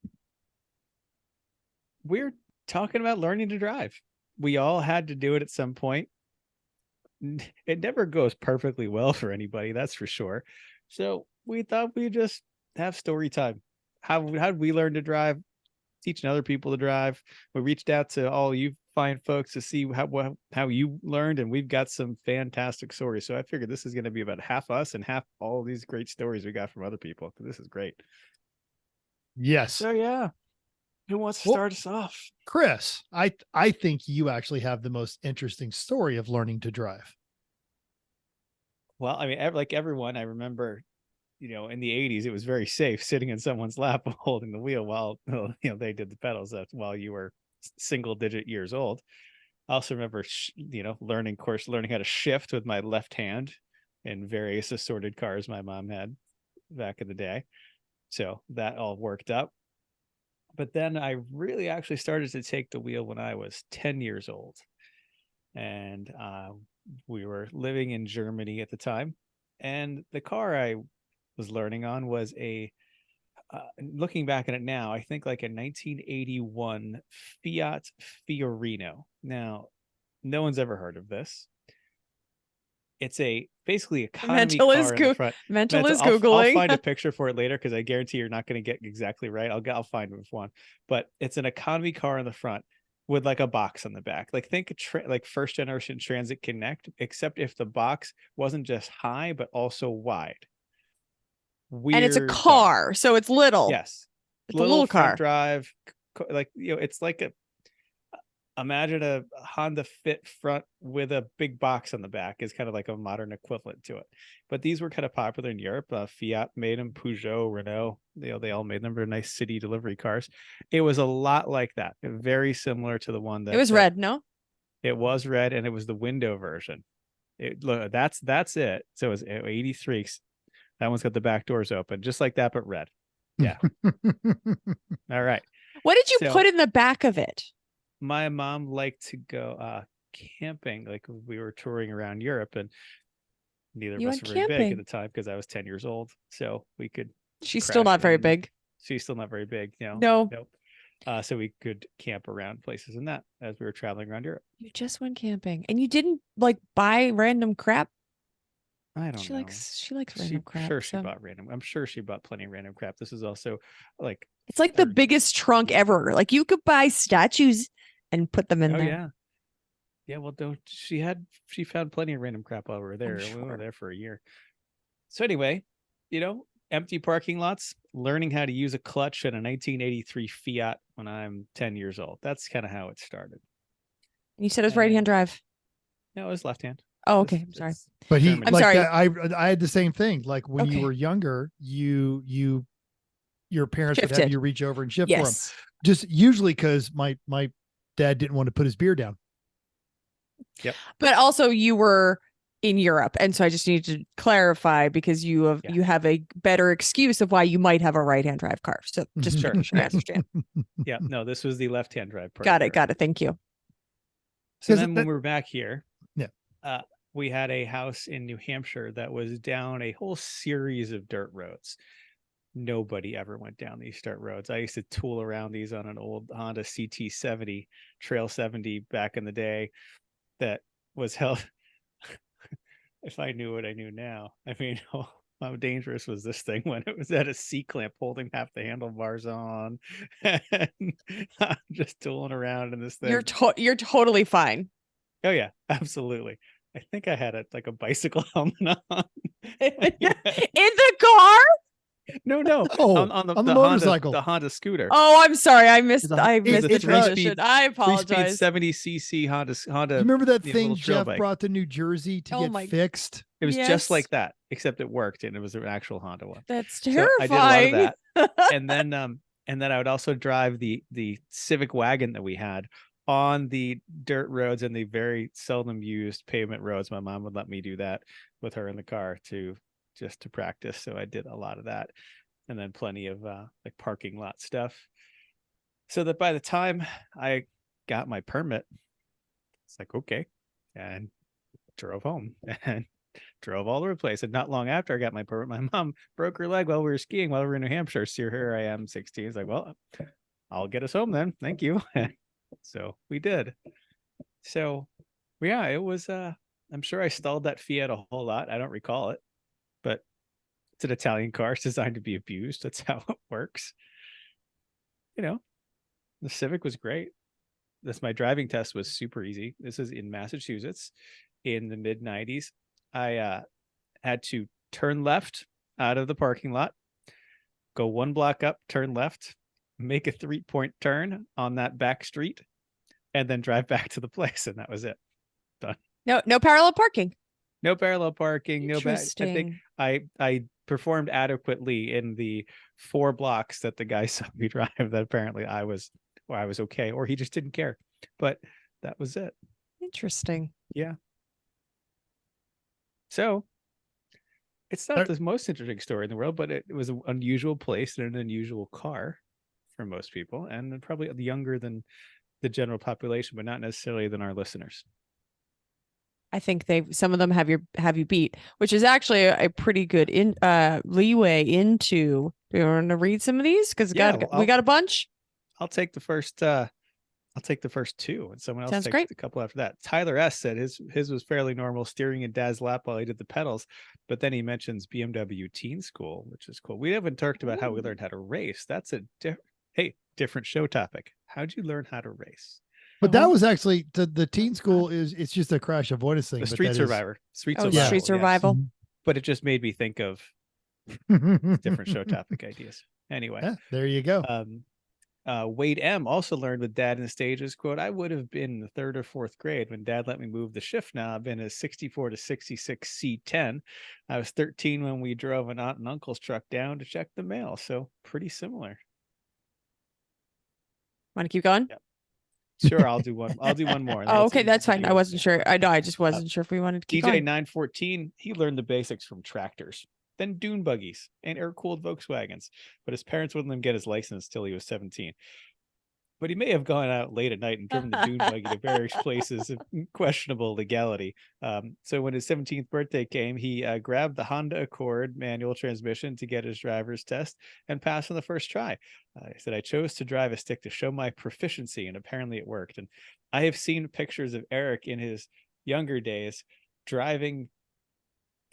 We're talking about learning to drive. We all had to do it at some point. It never goes perfectly well for anybody, that's for sure. So we thought we'd just have story time. How'd we learn to drive? Teaching other people to drive. We reached out to all you fine folks to see how you learned, and we've got some fantastic stories. So I figured this is going to be about half us and half all these great stories we got from other people. This is great. Yes. So yeah, who wants to Well, start us off? Chris, I think you actually have the most interesting story of learning to drive. Well, I mean, like everyone, I remember, in the 80s, it was very safe sitting in someone's lap holding the wheel while, they did the pedals while you were single digit years old. I also remember, learning how to shift with my left hand in various assorted cars my mom had back in the day. So that all worked up. But then I really actually started to take the wheel when I was 10 years old. And we were living in Germany at the time. And the car I was learning on was looking back at it now, I think like a 1981 Fiat Fiorino. Now, no one's ever heard of this. It's basically economy car in the front. Mental is I'll Googling. find a picture for it later because I guarantee you're not going to get exactly right. I'll find one. But it's an economy car in the front with like a box on the back. Like think like first generation Transit Connect, except if the box wasn't just high but also wide. Weird and it's a car, so it's little. Yes, it's a little front car. drive, like it's like imagine a Honda Fit front with a big box on the back is kind of like a modern equivalent to it. But these were kind of popular in Europe. Fiat made them, Peugeot, Renault, they all made them. They're nice city delivery cars. It was a lot like that, very similar to the one that it was red. No, it was red, and it was the window version. That's it. So it was 83. That one's got the back doors open, just like that, but red. Yeah. All right. What did you put in the back of it? My mom liked to go camping. Like we were touring around Europe, and Neither of You us went were very big at camping. the time because I was 10 years old. So we could She's still crash not very in. big. She's still not very big. No. Nope. So we could camp around places and that as we were traveling around Europe. You just went camping and you didn't like buy random crap. I don't She know. likes random She crap. sure she so- bought random. I'm sure she bought plenty of random crap. This is also like It's like the third- biggest trunk ever. Like you could buy statues and put them in Oh there. yeah. Yeah, well, she found plenty of random crap while we were there. We sure. were there for a year. So anyway, empty parking lots, learning how to use a clutch in a 1983 Fiat when I'm 10 years old. That's kind of how it started. You said it was right-hand drive. No, it was left hand. Oh, okay. I'm sorry. But he, German. I'm like sorry. that, I had the same thing. Like when you Okay. were younger, your parents would have Shifted. you reach over and shift for them. Yes. Just usually because my dad didn't want to put his beer down. But also you were in Europe. And so I just need to clarify because you have a better excuse of why you might have a right-hand drive car. So just Sure. sure I understand. Yeah, no, this was the left-hand drive part. Got it. Thank you. So 'Cause then when we were back here, Yeah. We had a house in New Hampshire that was down a whole series of dirt roads. Nobody ever went down these dirt roads. I used to tool around these on an old Honda CT70, Trail 70 back in the day that was held. If I knew what I knew now, I mean, how dangerous was this thing when it was at a C-clamp holding half the handlebars on and I'm just tooling around in this thing. You're totally fine. Oh yeah, absolutely. I think I had like a bicycle helmet on. In the car? No. Oh, on the motorcycle. the Honda scooter. Oh, I'm sorry. I missed The- the it's a transition. I 3-speed apologize. 70cc Honda. You remember that you know, thing little trail Jeff bike. brought to New Jersey to Oh get my- fixed? It was Yes. just like that, except it worked and it was an actual Honda one. That's So terrifying. I did a lot of that. And then I would also drive the Civic wagon that we had on the dirt roads and the very seldom used pavement roads. My mom would let me do that with her in the car to practice. So I did a lot of that. And then plenty of like parking lot stuff. So that by the time I got my permit, it's like, okay, and drove home and drove all over the place. And not long after I got my permit, my mom broke her leg while we were skiing while we were in New Hampshire. So here I am, 16. It's like, well, I'll get us home then. Thank you. So we did. So yeah, it was, I'm sure I stalled that Fiat a whole lot. I don't recall it, but it's an Italian car. It's designed to be abused. That's how it works. The Civic was great. My driving test was super easy. This is in Massachusetts in the mid 90s. I had to turn left out of the parking lot, go one block up, turn left, make a 3-point turn on that back street, and then drive back to the place. And that was it. Done. No parallel parking. No parallel parking. No back. I think Interesting. I performed adequately in the 4 blocks that the guy saw me drive. That apparently I was okay, or he just didn't care. But that was it. Interesting. Yeah. So it's not the most interesting story in the world, but it was an unusual place and an unusual car for most people, and probably younger than the general population, but not necessarily than our listeners. I think some of them have you beat, which is actually a pretty good leeway into. Do you want to read some of these? Because we got a bunch. I'll take the first. I'll take the first 2, and someone else Sounds takes great. a couple after that. Tyler S said his was fairly normal, steering in Dad's lap while he did the pedals, but then he mentions BMW Teen School, which is cool. We haven't talked about how we learned how to race. That's a different show topic. How'd you learn how to race? But that was actually the teen school it's just a crash avoidance thing. The but Street that Survivor. Street Oh, Survival. Street yes. Survival. But it just made me think of is. different show topic ideas. Anyway. Yeah, there you go. Wade M also learned with Dad in the stages, quote, I would have been in the 3rd or 4th grade when Dad let me move the shift knob in a 64 to 66 C10. I was 13 when we drove an aunt and uncle's truck down to check the mail. So pretty similar. Want to keep going? Yeah. Sure, I'll do one. I'll do one more. Oh, okay, that's fine. I wasn't sure. I just wasn't sure if we wanted to keep DJ going. 914, he learned the basics from tractors, then dune buggies and air-cooled Volkswagens, but his parents wouldn't let him get his license till he was 17. but he may have gone out late at night and driven the dune buggy to various places of questionable legality. So when his 17th birthday came, he grabbed the Honda Accord manual transmission to get his driver's test and passed on the first try. He said, I chose to drive a stick to show my proficiency, and apparently it worked. And I have seen pictures of Eric in his younger days driving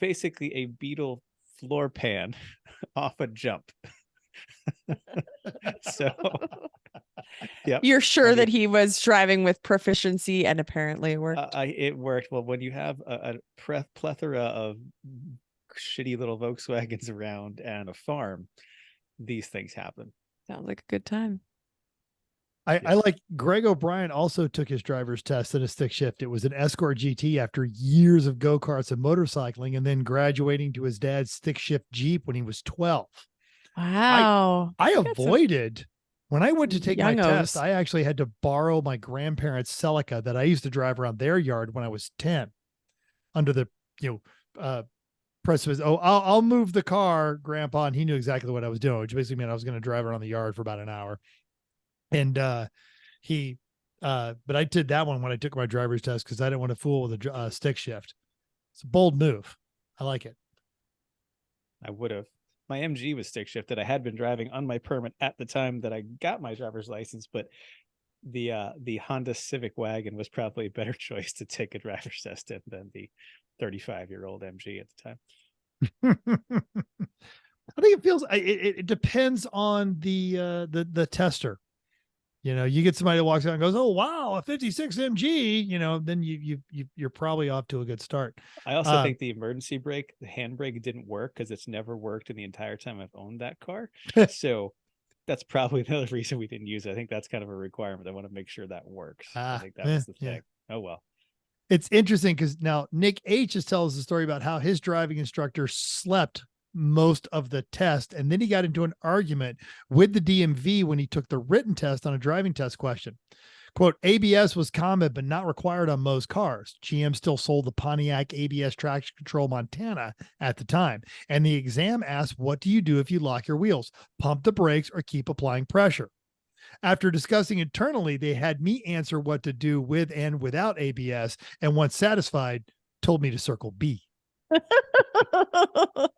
basically a Beetle floor pan off a jump. So yeah, You're sure that he was driving with proficiency, and apparently it worked. It worked. Well, when you have a plethora of shitty little Volkswagens around and a farm, these things happen. Sounds like a good time. I like Greg O'Brien also took his driver's test in a stick shift. It was an Escort GT after years of go-karts and motorcycling, and then graduating to his dad's stick shift Jeep when he was 12. Wow. I avoided when I went to take my youngos. test. I actually had to borrow my grandparents' Celica that I used to drive around their yard when I was 10 under the, precipice. Oh, I'll move the car, Grandpa. And he knew exactly what I was doing, which basically meant I was going to drive around the yard for about an hour. And but I did that one when I took my driver's test because I didn't want to fool with a stick shift. It's a bold move. I like it. I would have. My MG was stick shifted. I had been driving on my permit at the time that I got my driver's license, but the Honda Civic wagon was probably a better choice to take a driver's test in than the 35-year-old MG at the time. I think it feels it depends on the tester. You get somebody that walks out and goes, "Oh wow, a 56 MG," then you're probably off to a good start. I also think the emergency brake, the handbrake didn't work because it's never worked in the entire time I've owned that car. So that's probably another reason we didn't use it. I think that's kind of a requirement. I want to make sure that works. I think that was the thing. Oh well. It's interesting because now Nick H is telling us the story about how his driving instructor slept most of the test, and then he got into an argument with the DMV when he took the written test on a driving test question. Quote, ABS was common but not required on most cars. GM still sold the Pontiac ABS Traction Control Montana at the time, and the exam asked, what do you do if you lock your wheels? Pump the brakes or keep applying pressure? After discussing internally, they had me answer what to do with and without ABS, and once satisfied, told me to circle B.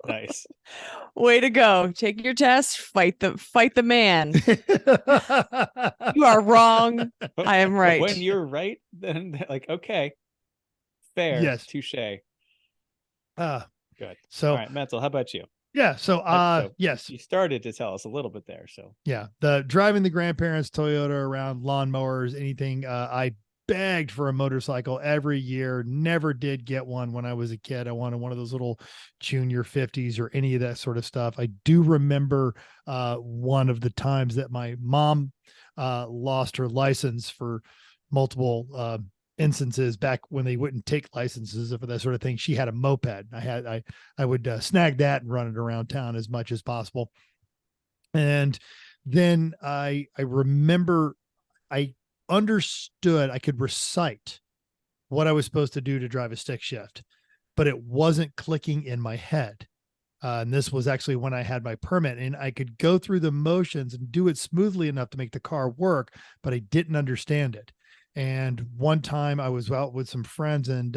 Nice. Way to go. Take your test, fight the man. You are wrong. I am right. When you're right, then like, okay, fair. Yes. Touche. Good. So all right, Mental, how about you? Yeah. So, yes, you started to tell us a little bit there. So yeah, the driving the grandparents' Toyota around lawnmowers, anything. I begged for a motorcycle every year. Never did get one when I was a kid. I wanted one of those little junior 50s or any of that sort of stuff. I do remember one of the times that my mom lost her license for multiple instances back when they wouldn't take licenses for that sort of thing. She had a moped. I would snag that and run it around town as much as possible. And then I remember I understood, I could recite what I was supposed to do to drive a stick shift, but it wasn't clicking in my head. And this was actually when I had my permit, and I could go through the motions and do it smoothly enough to make the car work, but I didn't understand it. And one time I was out with some friends, and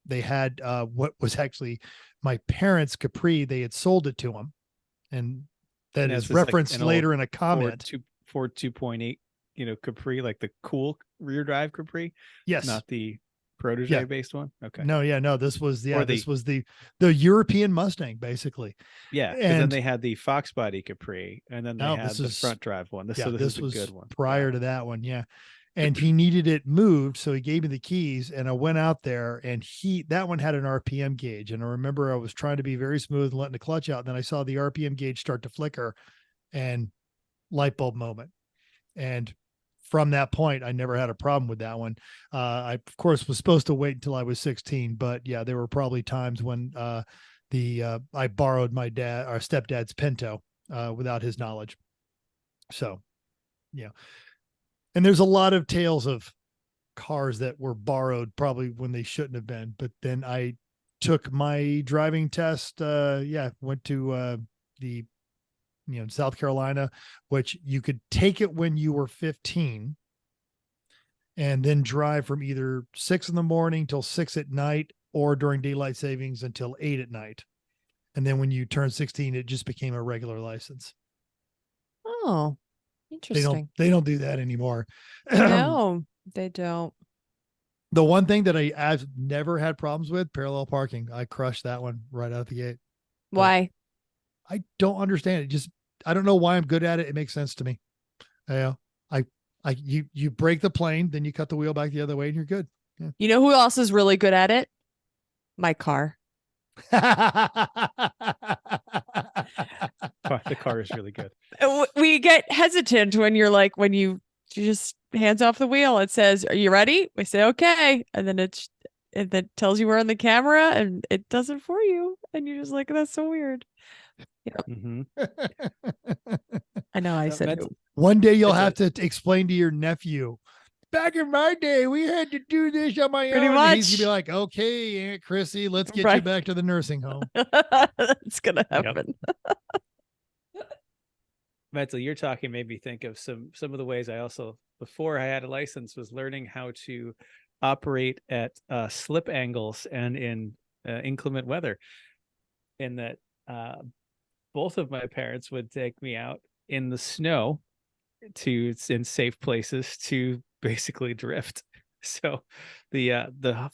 they had what was actually my parents' Capri. They had sold it to them, and that is referenced like later in a comment. Ford 2.8, Capri, like the cool rear drive Capri. Yes, not the protege based one. Okay. No. This was the European Mustang, basically. Yeah, and then they had the Fox body Capri, and then they had the front drive one. This was a good one prior to that one. Yeah. And he needed it moved, so he gave me the keys, and I went out there, and that one had an RPM gauge. And I remember I was trying to be very smooth and letting the clutch out. And then I saw the RPM gauge start to flicker, and light bulb moment. And from that point, I never had a problem with that one. I, of course, was supposed to wait until I was 16, but yeah, there were probably times when I borrowed my stepdad's Pinto without his knowledge. So, yeah. And there's a lot of tales of cars that were borrowed probably when they shouldn't have been. But then I took my driving test. Went to the South Carolina, which you could take it when you were 15 and then drive from either 6 in the morning till 6 at night or during daylight savings until 8 at night. And then when you turn 16, it just became a regular license. Oh, interesting. They don't do that anymore. No, they don't. The one thing that I've never had problems with, parallel parking. I crushed that one right out the gate. Why? I don't understand it. I don't know why I'm good at it. It makes sense to me. You break the plane, then you cut the wheel back the other way and you're good. Yeah. You know who else is really good at it? My car. The car is really good. We get hesitant when you just hands off the wheel. It says, "Are you ready?" We say, "Okay," and then it tells you we're on the camera, and it does it for you, and you're just like, "That's so weird." Yep. Mm-hmm. I know. I said one day you'll have to explain to your nephew. Back in my day, we had to do this on my pretty own. much. And he's gonna be like, "Okay, Aunt Chrissy, let's get you back to the nursing home." It's gonna happen. Yep. Mental, you're talking made me think of some of the ways I also, before I had a license, was learning how to operate at slip angles and in inclement weather. In that both of my parents would take me out in the snow in safe places to basically drift. So the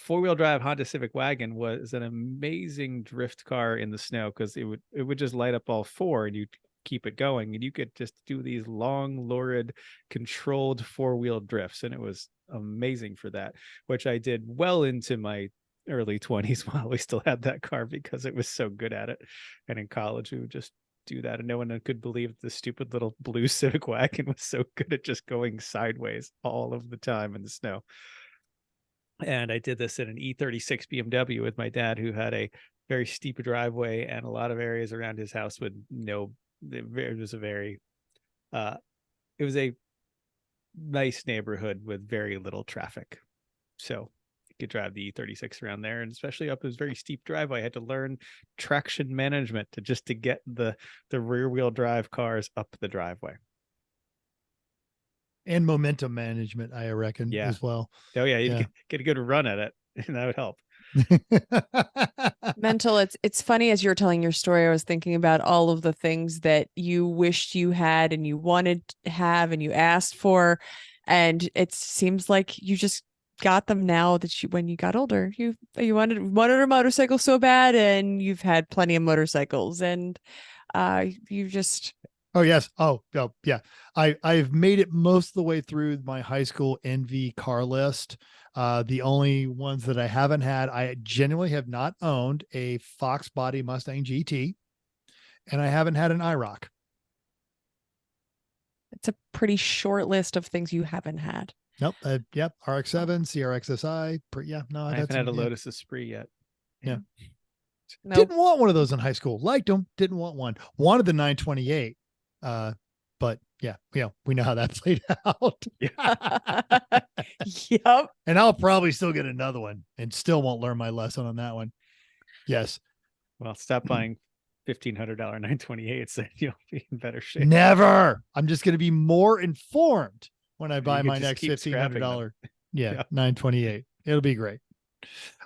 4-wheel drive Honda Civic wagon was an amazing drift car in the snow, because it would just light up all four and you keep it going, and you could just do these long, lurid, controlled 4-wheel drifts, and it was amazing for that, which I did well into my early 20s while we still had that car, because it was so good at it. And in college we would just do that, and no one could believe the stupid little blue Civic wagon was so good at just going sideways all of the time in the snow. And I did this in an E36 BMW with my dad, who had a very steep driveway and a lot of areas around his house with it was a nice neighborhood with very little traffic. So you could drive the E36 around there, and especially up this very steep driveway, I had to learn traction management to get the rear wheel drive cars up the driveway. And momentum management, I reckon, as well. Oh yeah, you'd get a good run at it, and that would help. Mental, it's funny, as you're telling your story, I was thinking about all of the things that you wished you had and you wanted to have and you asked for, and it seems like you just got them now that when you got older. You wanted a motorcycle so bad, and you've had plenty of motorcycles, and you just Oh yes. Oh yeah. I've made it most of the way through my high school envy car list. The only ones that I haven't had, I genuinely have not owned a Fox body Mustang GT, and I haven't had an IROC. It's a pretty short list of things you haven't had. Nope. Yep. RX-7, CRX-SI. No, I haven't had a Lotus Esprit yet. Yeah. Nope. Didn't want one of those in high school. Liked them. Didn't want one. Wanted the 928. But yeah, we know how that played out. Yep. And I'll probably still get another one and still won't learn my lesson on that one. Yes. Well, stop buying $1,500 928s, and you'll be in better shape. Never. I'm just going to be more informed when I buy my next $1,500. Yeah, 928. It'll be great.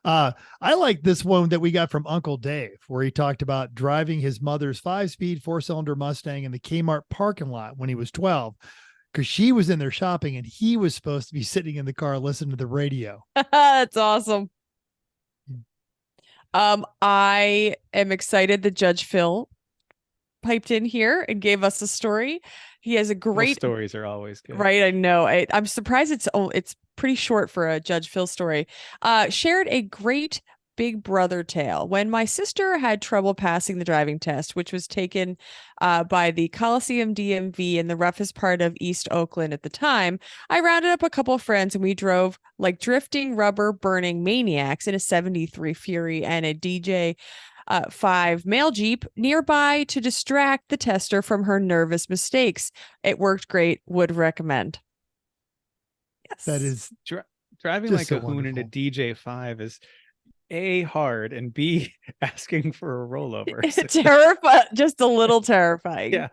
I like this one that we got from Uncle Dave, where he talked about driving his mother's 5-speed 4-cylinder Mustang in the Kmart parking lot when he was 12, because she was in there shopping and he was supposed to be sitting in the car listening to the radio. That's awesome. I am excited that Judge Phil piped in here and gave us a story. He has a great stories are always good. Right. I know. I'm surprised it's pretty short for a Judge Phil story. Shared a great big brother tale. When my sister had trouble passing the driving test, which was taken by the Coliseum DMV in the roughest part of East Oakland at the time, I rounded up a couple of friends and we drove like drifting, rubber burning maniacs in a 73 Fury and a DJ 5 male Jeep nearby to distract the tester from her nervous mistakes. It worked great. Would recommend. Yes. That is driving just like so a hoon in a wonderful. DJ 5 is A, hard, and B, asking for a rollover. So, Just a little terrifying. yeah.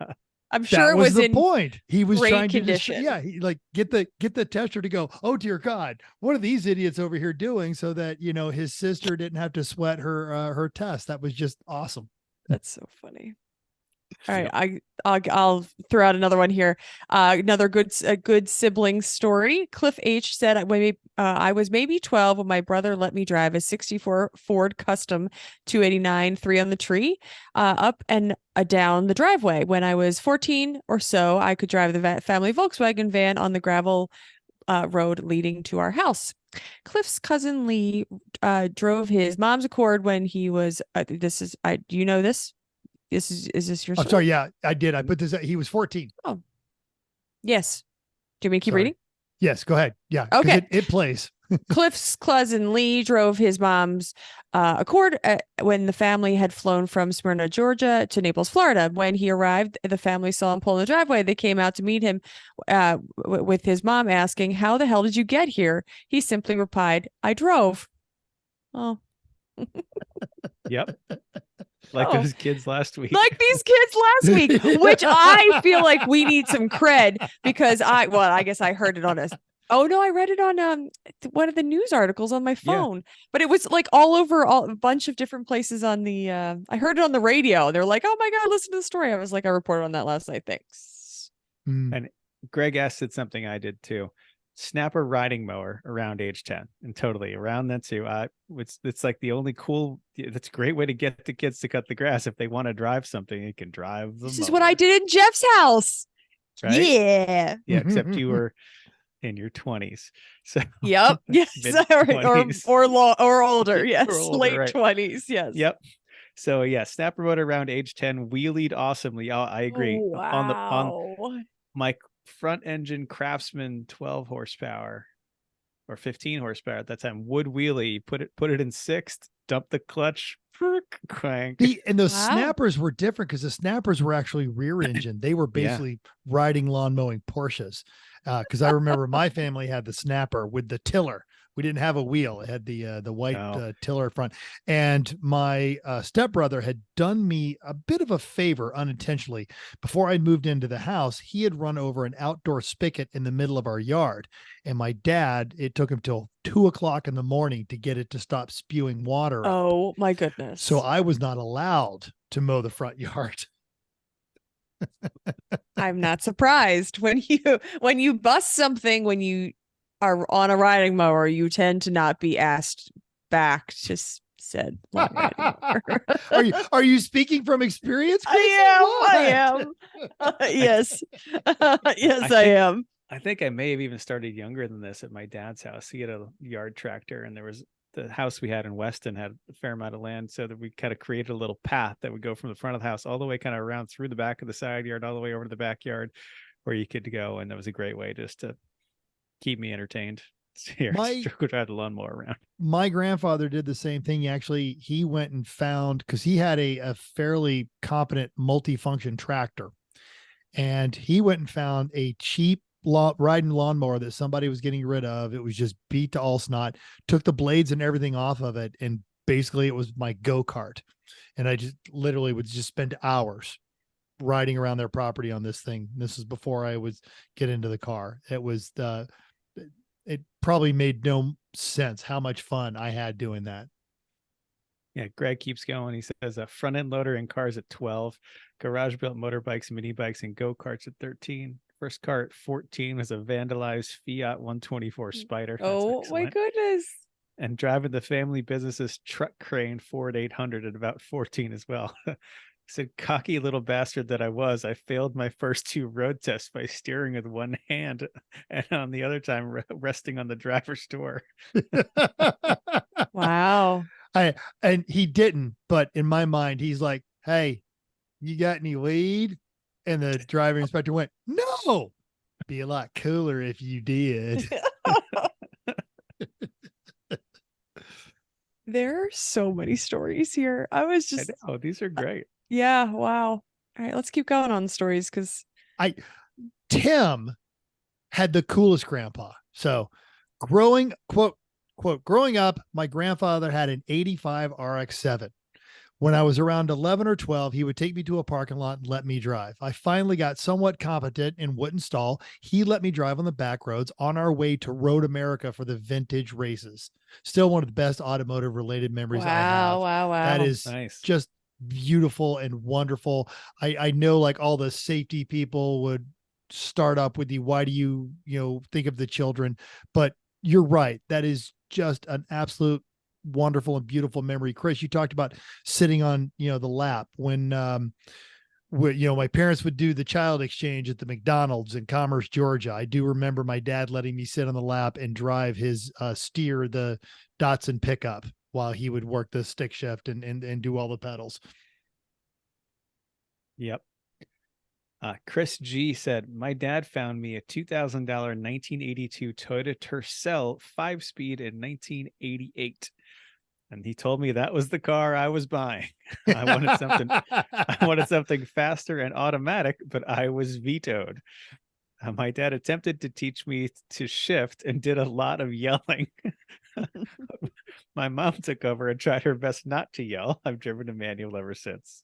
I'm sure That it was was the in point. He was great trying to condition. he like get the tester to go, oh dear God, what are these idiots over here doing? So that, you know, his sister didn't have to sweat her test. That was just awesome. That's so funny. All right, Yep. I'll throw out another one here. Another good sibling story. Cliff H said, I was maybe 12 when my brother let me drive a 64 Ford Custom 289 3 on the tree up and down the driveway. When I was 14 or so, I could drive the family Volkswagen van on the gravel road leading to our house. Cliff's cousin Lee drove his mom's Accord when he was. Do you know this? Is this your I'm story? sorry. Yeah, I did. I put this. He was 14. Oh, yes. Do you want me to keep Sorry. reading? Yes, go ahead. Yeah. Okay. It plays. Cliff's cousin Lee drove his mom's Accord when the family had flown from Smyrna, Georgia to Naples, Florida. When he arrived, the family saw him pull in the driveway. They came out to meet him with his mom asking, "How the hell did you get here?" He simply replied, "I drove." Oh. Yep. Like Oh. those kids last week. Like these kids last week, which I feel like we need some cred because I guess I heard it on I read it on one of the news articles on my phone, but it was like all over a bunch of different places on the I heard it on the radio. They're like, "Oh my God, listen to the story." I was like, I reported on that last night. Thanks. And Greg asked it something I did too. Snapper riding mower around age 10 and totally around that too. It's like the only cool, that's a great way to get the kids to cut the grass. If they want to drive something, you can drive the This mower. is what I did in Jeff's house. Right? Yeah. Yeah. Except you were in your 20s. So Yes. or older. Yes. Or older, Late right. 20s. Yes. Yep. So yeah, snapper motor around age 10, wheelied awesomely. I agree. Oh, wow. On my front engine Craftsman 12 horsepower or 15 horsepower at that time, wood wheelie, put it in sixth, dump the clutch, crank. And those snappers were different because the snappers were actually rear engine. They were basically riding lawn mowing Porsches. Because I remember my family had the snapper with the tiller. We didn't have a wheel. It had the white tiller front. And my stepbrother had done me a bit of a favor unintentionally. Before I moved into the house, he had run over an outdoor spigot in the middle of our yard. And my dad, it took him till 2:00 in the morning to get it to stop spewing water up. Oh my goodness. So I was not allowed to mow the front yard. I'm not surprised when you bust something when you are on a riding mower, you tend to not be asked back to said Are you speaking from experience, Chrissy? I am. Yes. Yes, I am. I think I may have even started younger than this at my dad's house. He had a yard tractor, and there was the house we had in Weston had a fair amount of land, so that we kind of created a little path that would go from the front of the house all the way kind of around through the back of the side yard, all the way over to the backyard where you could go. And that was a great way just to keep me entertained. Here, go drive the lawnmower around. My grandfather did the same thing. He went and found, because he had a fairly competent multifunction tractor, and he went and found a cheap riding lawnmower that somebody was getting rid of. It was just beat to all snot, took the blades and everything off of it, and basically it was my go-kart. And I just literally would just spend hours riding around their property on this thing. This is before I would get into the car. It probably made no sense how much fun I had doing that. Yeah, Greg keeps going. He says a front end loader in cars at 12, garage built motorbikes, mini bikes, and go-karts at 13. First car at 14 was a vandalized Fiat 124 Spider. Oh my goodness. And driving the family business's truck crane Ford 800 at about 14 as well. Said, cocky little bastard that I was, I failed my first 2 road tests by steering with one hand and on the other time resting on the driver's door. Wow. And he didn't, but in my mind, he's like, "Hey, you got any weed?" And the driving inspector went, "No, be a lot cooler if you did." There are so many stories here. Oh, these are great. Yeah. Wow. All right, let's keep going on the stories because Tim had the coolest grandpa. So growing Quote, growing up, my grandfather had an 85 RX-7. When I was around 11 or 12, he would take me to a parking lot and let me drive. I finally got somewhat competent and wouldn't stall. He let me drive on the back roads on our way to Road America for the vintage races. Still one of the best automotive related memories I have. Wow. That is Nice. just beautiful and wonderful. I know like all the safety people would start up with the, why do you think of the children? But you're right. That is just an absolute wonderful and beautiful memory. Chris, you talked about sitting on, the lap when, my parents would do the child exchange at the McDonald's in Commerce, Georgia. I do remember my dad letting me sit on the lap and drive his steer, the Datsun pickup, while he would work the stick shift and do all the pedals. Yep. Chris G said, my dad found me a $2,000 1982 Toyota Tercel 5-speed in 1988. And he told me that was the car I was buying. I wanted something faster and automatic, but I was vetoed. My dad attempted to teach me to shift and did a lot of yelling. My mom took over and tried her best not to yell. I've driven a manual ever since.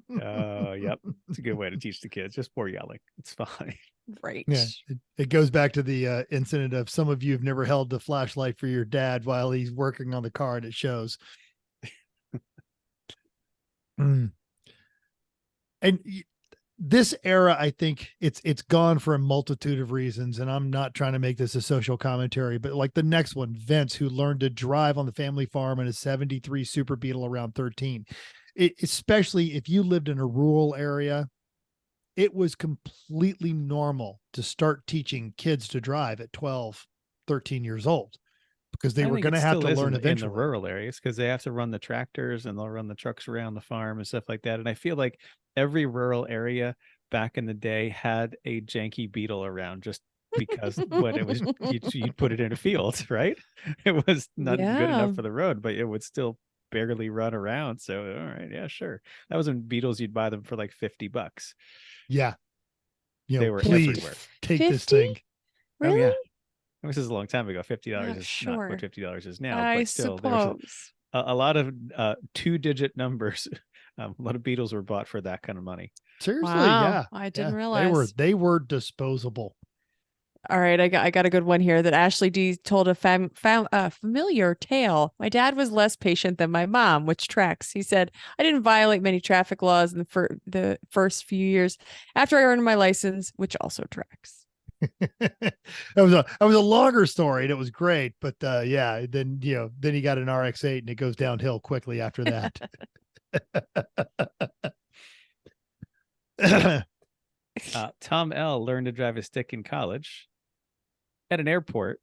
Yep. It's a good way to teach the kids. Just more yelling. It's fine. Right. Yeah. It goes back to the incident of some of you have never held the flashlight for your dad while he's working on the car, and it shows. And this era, I think it's gone for a multitude of reasons, and I'm not trying to make this a social commentary, but like the next one, Vince, who learned to drive on the family farm in a 73 Super Beetle around 13. Especially if you lived in a rural area, it was completely normal to start teaching kids to drive at 12, 13 years old, because they were going to have to learn eventually in the rural areas, because they have to run the tractors and they'll run the trucks around the farm and stuff like that. And I feel like every rural area back in the day had a janky Beetle around, just because when it was, you'd put it in a field, right? It was not good enough for the road, but it would still barely run around. So, all right. Yeah, sure. That was when Beetles, you'd buy them for like $50. Yeah. They were please everywhere. take 50? this thing. Really? Oh, yeah. This is a long time ago. $50 is sure. not what $50 is now, I but still suppose. there's a lot of 2-digit numbers. A lot of Beetles were bought for that kind of money. Seriously. Wow, Yeah. I didn't Yeah. realize. They were disposable. All right, I got a good one here that Ashley D told a familiar tale. My dad was less patient than my mom, which tracks. He said, I didn't violate many traffic laws in the first few years after I earned my license, which also tracks. That was a longer story and it was great, but yeah, then he got an RX-8 and it goes downhill quickly after that. Tom L learned to drive a stick in college at an airport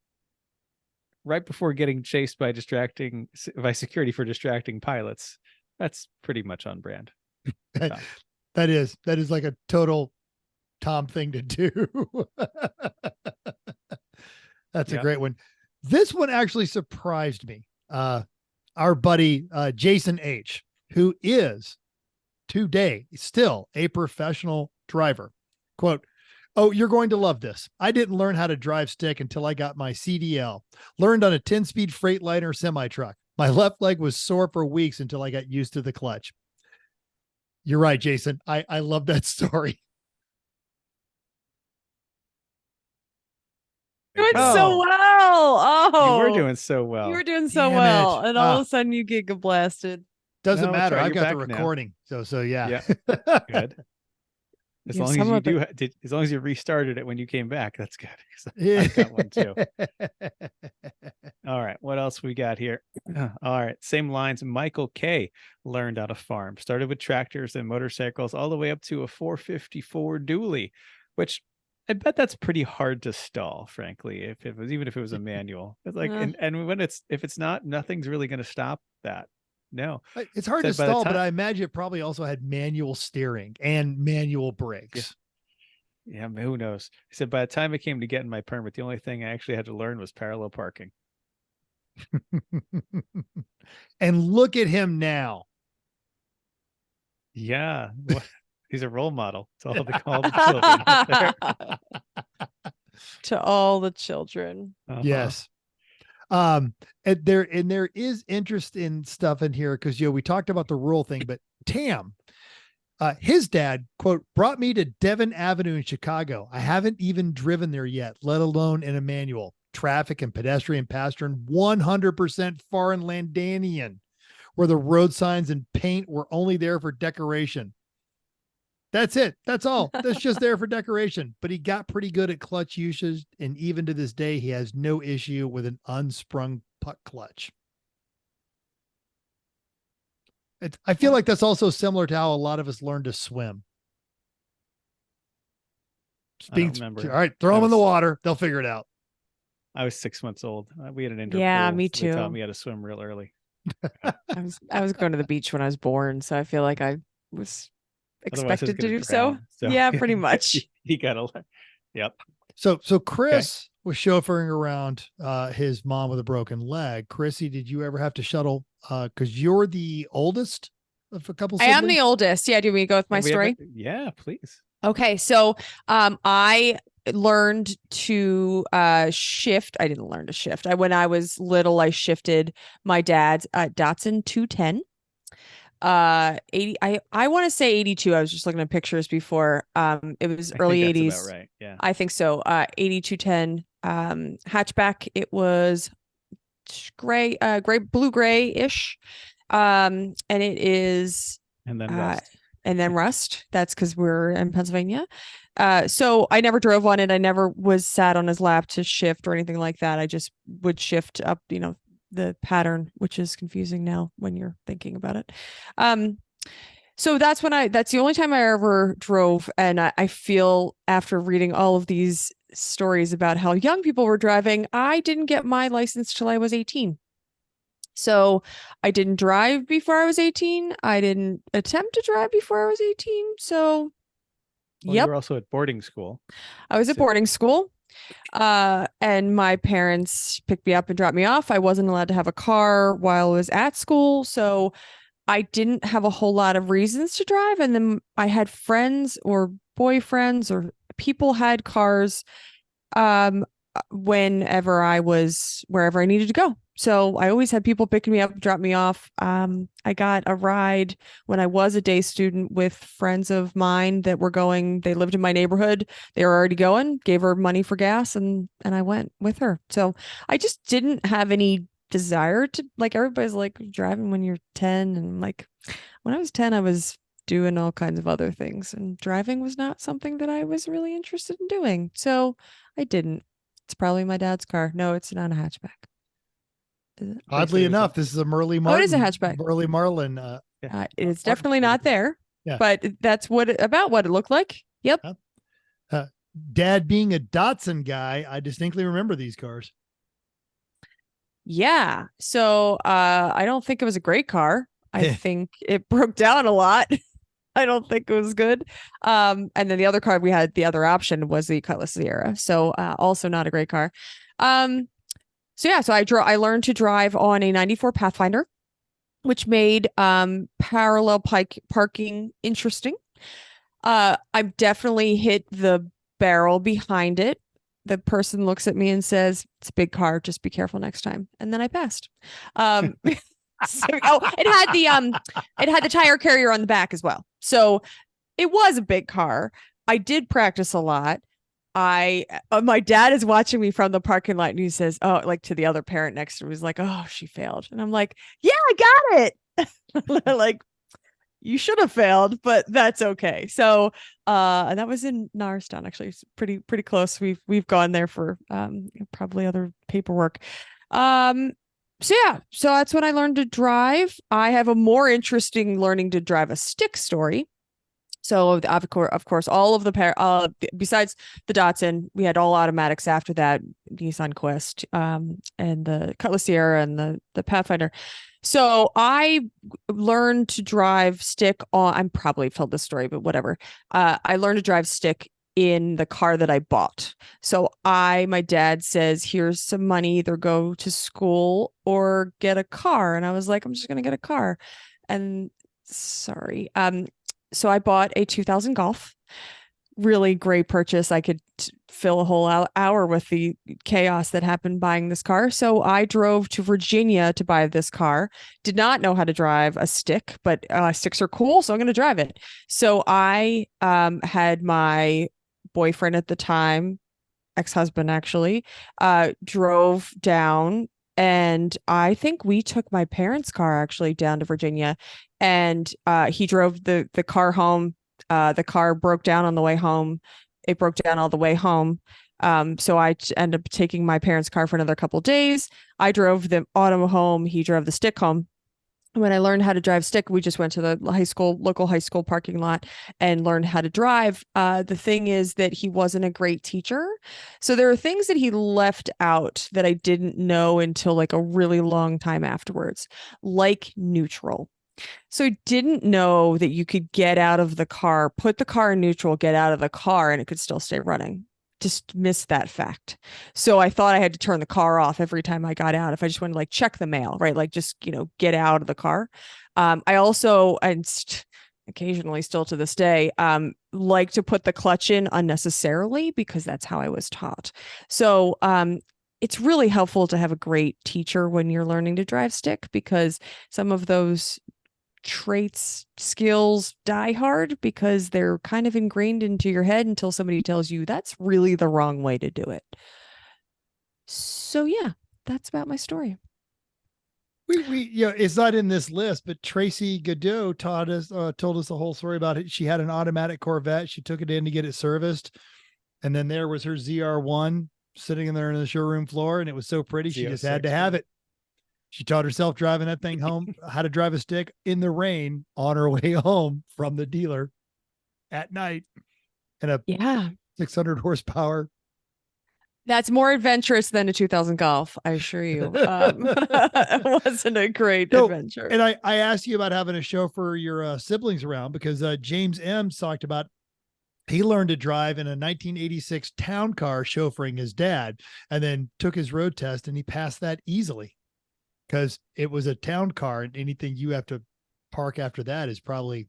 right before getting chased by security for distracting pilots. That's pretty much on brand. That is like a total Tom thing to do. That's a great one. This one actually surprised me. Our buddy Jason H, who is today still a professional driver. Quote, oh, you're going to love this. I didn't learn how to drive stick until I got my CDL. Learned on a 10-speed Freightliner semi-truck. My left leg was sore for weeks until I got used to the clutch. You're right, Jason. I love that story. Doing so well. Oh, you were doing so well. You were doing so Damn well. it. And all of a sudden you get blasted. Doesn't No, matter. right, I've got the back now. recording. So yeah. Good. As Yeah, long some as of you as long as you restarted it when you came back, that's good. I got one too. All right, what else we got here? All right, same lines. Michael K learned how to farm. Started with tractors and motorcycles, all the way up to a 454 dually, which I bet that's pretty hard to stall, frankly. If it was a manual, it's like, and when if it's not, nothing's really going to stop that. No, it's hard to stall, but I imagine it probably also had manual steering and manual brakes. Yeah, who knows? He said, by the time it came to getting my permit, the only thing I actually had to learn was parallel parking. And look at him now. Yeah, he's a role model to all the children out there. To all the children. Yes. And there is interest in stuff in here because we talked about the rural thing, but Tam, his dad, quote, brought me to Devon Avenue in Chicago. I haven't even driven there yet, let alone in a manual. Traffic and pedestrian pattern, 100% foreign Landanian, where the road signs and paint were only there for decoration. That's it. That's all. That's just there for decoration. But he got pretty good at clutch usage. And even to this day, he has no issue with an unsprung putt clutch. I feel like that's also similar to how a lot of us learned to swim. I don't remember. All right, throw them in the water. They'll figure it out. I was 6 months old. We had an indoor Yeah, pool, me so they taught too. me how to swim real early. I was going to the beach when I was born, so I feel like I was Otherwise, I was expected to gonna do so. drown. Yeah, pretty much. You gotta learn. Yep. So Chris was chauffeuring around his mom with a broken leg. Chrissy, did you ever have to shuttle? Because you're the oldest of a couple I siblings. am the oldest. Yeah, do we go with my story? Yeah, please. Okay, so I learned to shift. I didn't learn to shift. When I was little, I shifted my dad's Datsun 210. 80, I want to say 82. I was just looking at pictures before. It was early 80s. That's about right. Yeah. I think so. 8210 hatchback. It was gray, blue gray-ish. And it is And then rust. and then rust. That's because we're in Pennsylvania. So I never drove on it. I never was sat on his lap to shift or anything like that. I just would shift up, the pattern, which is confusing now when you're thinking about it. So that's the only time I ever drove. And I feel after reading all of these stories about how young people were driving, I didn't get my license till I was 18. So I didn't drive before I was 18. I didn't attempt to drive before I was 18. So, Well, you were also at boarding school. I was at boarding school. And my parents picked me up and dropped me off. I wasn't allowed to have a car while I was at school. So I didn't have a whole lot of reasons to drive. And then I had friends or boyfriends or people had cars whenever I was wherever I needed to go. So I always had people picking me up, drop me off. I got a ride when I was a day student with friends of mine that were going. They lived in my neighborhood. They were already going, gave her money for gas, and I went with her. So I just didn't have any desire to, like, everybody's like driving when you're 10. And like, when I was 10, I was doing all kinds of other things, and driving was not something that I was really interested in doing. So I didn't. It's probably my dad's car. No, it's not a hatchback. Oddly enough, this is a Merle Marlin. Oh, it is a hatchback. Merle Marlin. It's definitely not there. Yeah. But that's what it looked like. Yep. Dad being a Datsun guy, I distinctly remember these cars. Yeah. So I don't think it was a great car. I think it broke down a lot. I don't think it was good. And then the other car we had, the other option was the Cutlass Sierra. So also not a great car. So I learned to drive on a 94 Pathfinder, which made parallel parking interesting. I've definitely hit the barrel behind it. The person looks at me and says, "It's a big car. Just be careful next time." And then I passed. It had the tire carrier on the back as well. So it was a big car. I did practice a lot. My dad is watching me from the parking lot, and he says, "Oh," like to the other parent next to him, he's like, "Oh, she failed." And I'm like, "Yeah, I got it." Like, you should have failed, but that's okay. So, and that was in Norristown, actually. It's pretty close. We've gone there for probably other paperwork. So that's when I learned to drive. I have a more interesting learning to drive a stick story. So of course, all of the besides the Datsun, we had all automatics after that, Nissan Quest, and the Cutlass Sierra and the Pathfinder. So I learned to drive stick on. I'm probably told this story, but whatever. I learned to drive stick in the car that I bought. So my dad says, "Here's some money, either go to school or get a car." And I was like, "I'm just gonna get a car." And sorry. So I bought a 2000 Golf. really great purchase. I could fill a whole hour with the chaos that happened buying this car. So I drove to Virginia to buy this car. Did not know how to drive a stick, but sticks are cool, so I'm going to drive it. So I had my boyfriend at the time, ex-husband actually, drove down, and I think we took my parents' car actually down to Virginia, and he drove the car home. The car broke down on the way home. It broke down all the way home. So I ended up taking my parents' car for another couple of days. I drove the auto home. He drove the stick home. When I learned how to drive stick, we just went to the local high school parking lot and learned how to drive. The thing is that he wasn't a great teacher. So there are things that he left out that I didn't know until like a really long time afterwards, like neutral. So I didn't know that you could get out of the car, put the car in neutral, get out of the car, and it could still stay running. Just missed that fact. So I thought I had to turn the car off every time I got out if I just wanted to like check the mail, right? Like just, get out of the car. I also, and occasionally still to this day, like to put the clutch in unnecessarily because that's how I was taught. So it's really helpful to have a great teacher when you're learning to drive stick because some of those traits, skills die hard because they're kind of ingrained into your head until somebody tells you that's really the wrong way to do it. So yeah, that's about my story. We it's not in this list, but Tracy Guadu told us the whole story about it. She had an automatic Corvette. She took it in to get it serviced. And then there was her ZR1 sitting in there in the showroom floor. And it was so pretty. She just had to have it. She taught herself driving that thing home, how to drive a stick in the rain on her way home from the dealer at night in a 600 horsepower. That's more adventurous than a 2000 Golf, I assure you. It wasn't a great adventure. And I asked you about having a chauffeur your siblings around because James M. talked about he learned to drive in a 1986 town car chauffeuring his dad and then took his road test and he passed that easily. Because it was a town car and anything you have to park after that is probably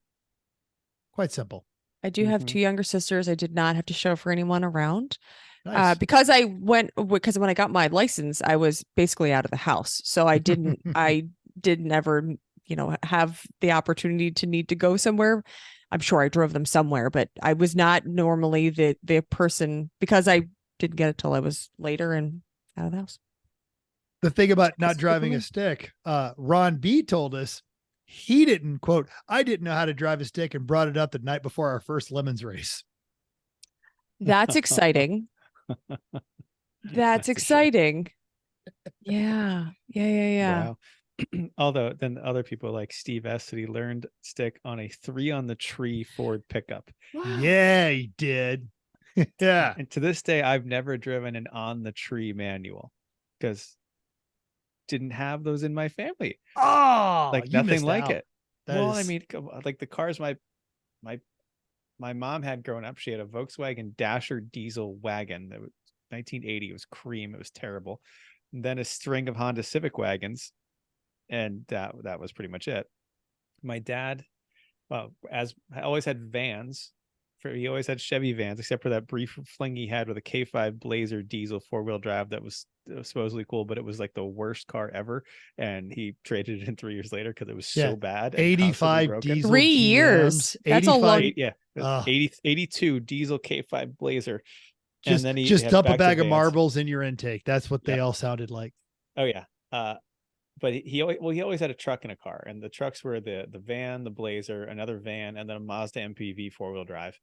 quite simple. I do have two younger sisters. I did not have to chauffeur anyone around. Nice. Because when I got my license, I was basically out of the house. So I didn't ever, have the opportunity to need to go somewhere. I'm sure I drove them somewhere, but I was not normally the person because I didn't get it till I was later and out of the house. The thing about not driving a stick, Ron B told us he didn't, quote, I didn't know how to drive a stick and brought it up the night before our first Lemons race. That's exciting. That's exciting. Yeah. Wow. Although then other people like Steve S said he learned stick on a 3-on-the-tree Ford pickup. Wow. Yeah, he did. Yeah. And to this day, I've never driven an on-the-tree manual because didn't have those in my family. Oh, like nothing like it. I mean, like the cars my mom had growing up, she had a Volkswagen Dasher diesel wagon that was 1980. It was cream. It was terrible. And then a string of Honda Civic wagons, and that was pretty much it. My dad, as I always had vans. He always had Chevy vans, except for that brief fling he had with a K5 Blazer diesel 4-wheel drive that was supposedly cool, but it was like the worst car ever. And he traded it in 3 years later because it was so bad. 85 diesel 3 years. That's a long. 82 diesel K5 Blazer. Just, and then he just dump a bag of vans. marbles in your intake. That's what they all sounded like. Oh yeah. But he always had a truck and a car, and the trucks were the van, the Blazer, another van, and then a Mazda MPV 4-wheel drive.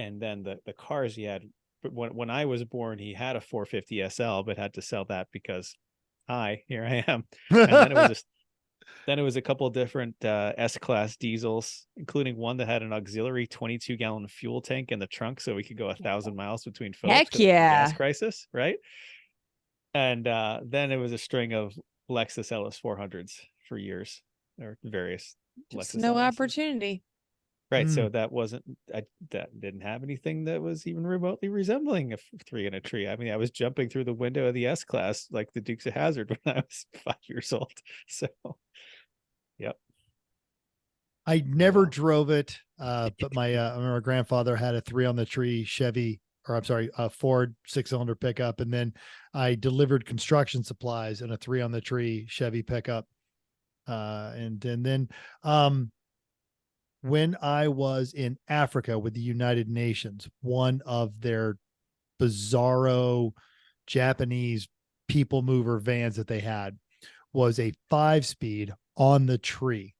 And then the cars he had, but when I was born, he had a 450 SL, but had to sell that because here I am. And then it was a couple of different S-Class diesels, including one that had an auxiliary 22-gallon fuel tank in the trunk, so we could go 1,000 miles between fills. Heck yeah. Gas crisis, right? And then it was a string of Lexus LS 400s for years, or various Just Lexus no LSs. Opportunity. Right. So that didn't have anything that was even remotely resembling a 3-in-a-tree. I mean, I was jumping through the window of the S-Class like the Dukes of Hazzard when I was 5 years old. So, yep. I never Wow. drove it, but my grandfather had a 3 on the tree Chevy, or I'm sorry, a Ford 6-cylinder pickup, and then I delivered construction supplies in a 3 on the tree Chevy pickup. And then when I was in Africa with the United Nations, one of their bizarro Japanese people mover vans that they had was a 5-speed on the tree.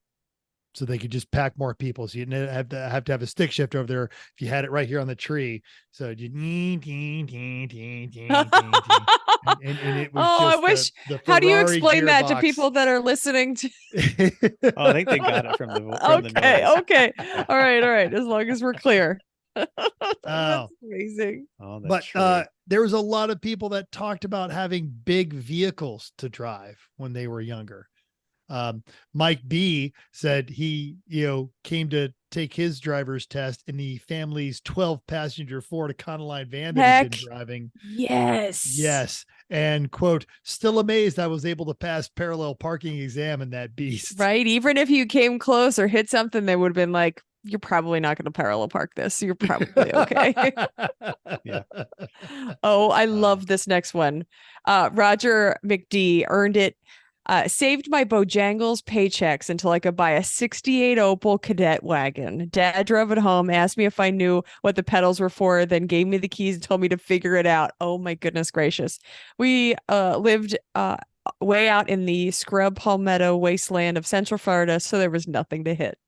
So they could just pack more people. So you didn't have to have a stick shift over there if you had it right here on the tree. So you and it was Oh, I just wish. the How do you Ferrari explain that to gearbox. people that are listening to? Oh, I think they got it from the Okay, noise. okay. Yeah. All right. As long as we're clear. Oh. That's amazing. Oh, But tree. there was a lot of people that talked about having big vehicles to drive when they were younger. Mike B said he, came to take his driver's test in the family's 12-passenger Ford Econoline van that he'd been Heck driving. yes. Yes. And quote, still amazed I was able to pass parallel parking exam in that beast. Right. Even if you came close or hit something, they would have been like, you're probably not going to parallel park this. So you're probably okay. Yeah. Oh, I love this next one. Roger McD earned it. Saved my Bojangles paychecks until I could buy a 68 Opel Cadet wagon. Dad drove it home, asked me if I knew what the pedals were for, then gave me the keys and told me to figure it out. Oh my goodness gracious. We lived way out in the scrub palmetto wasteland of Central Florida, so there was nothing to hit.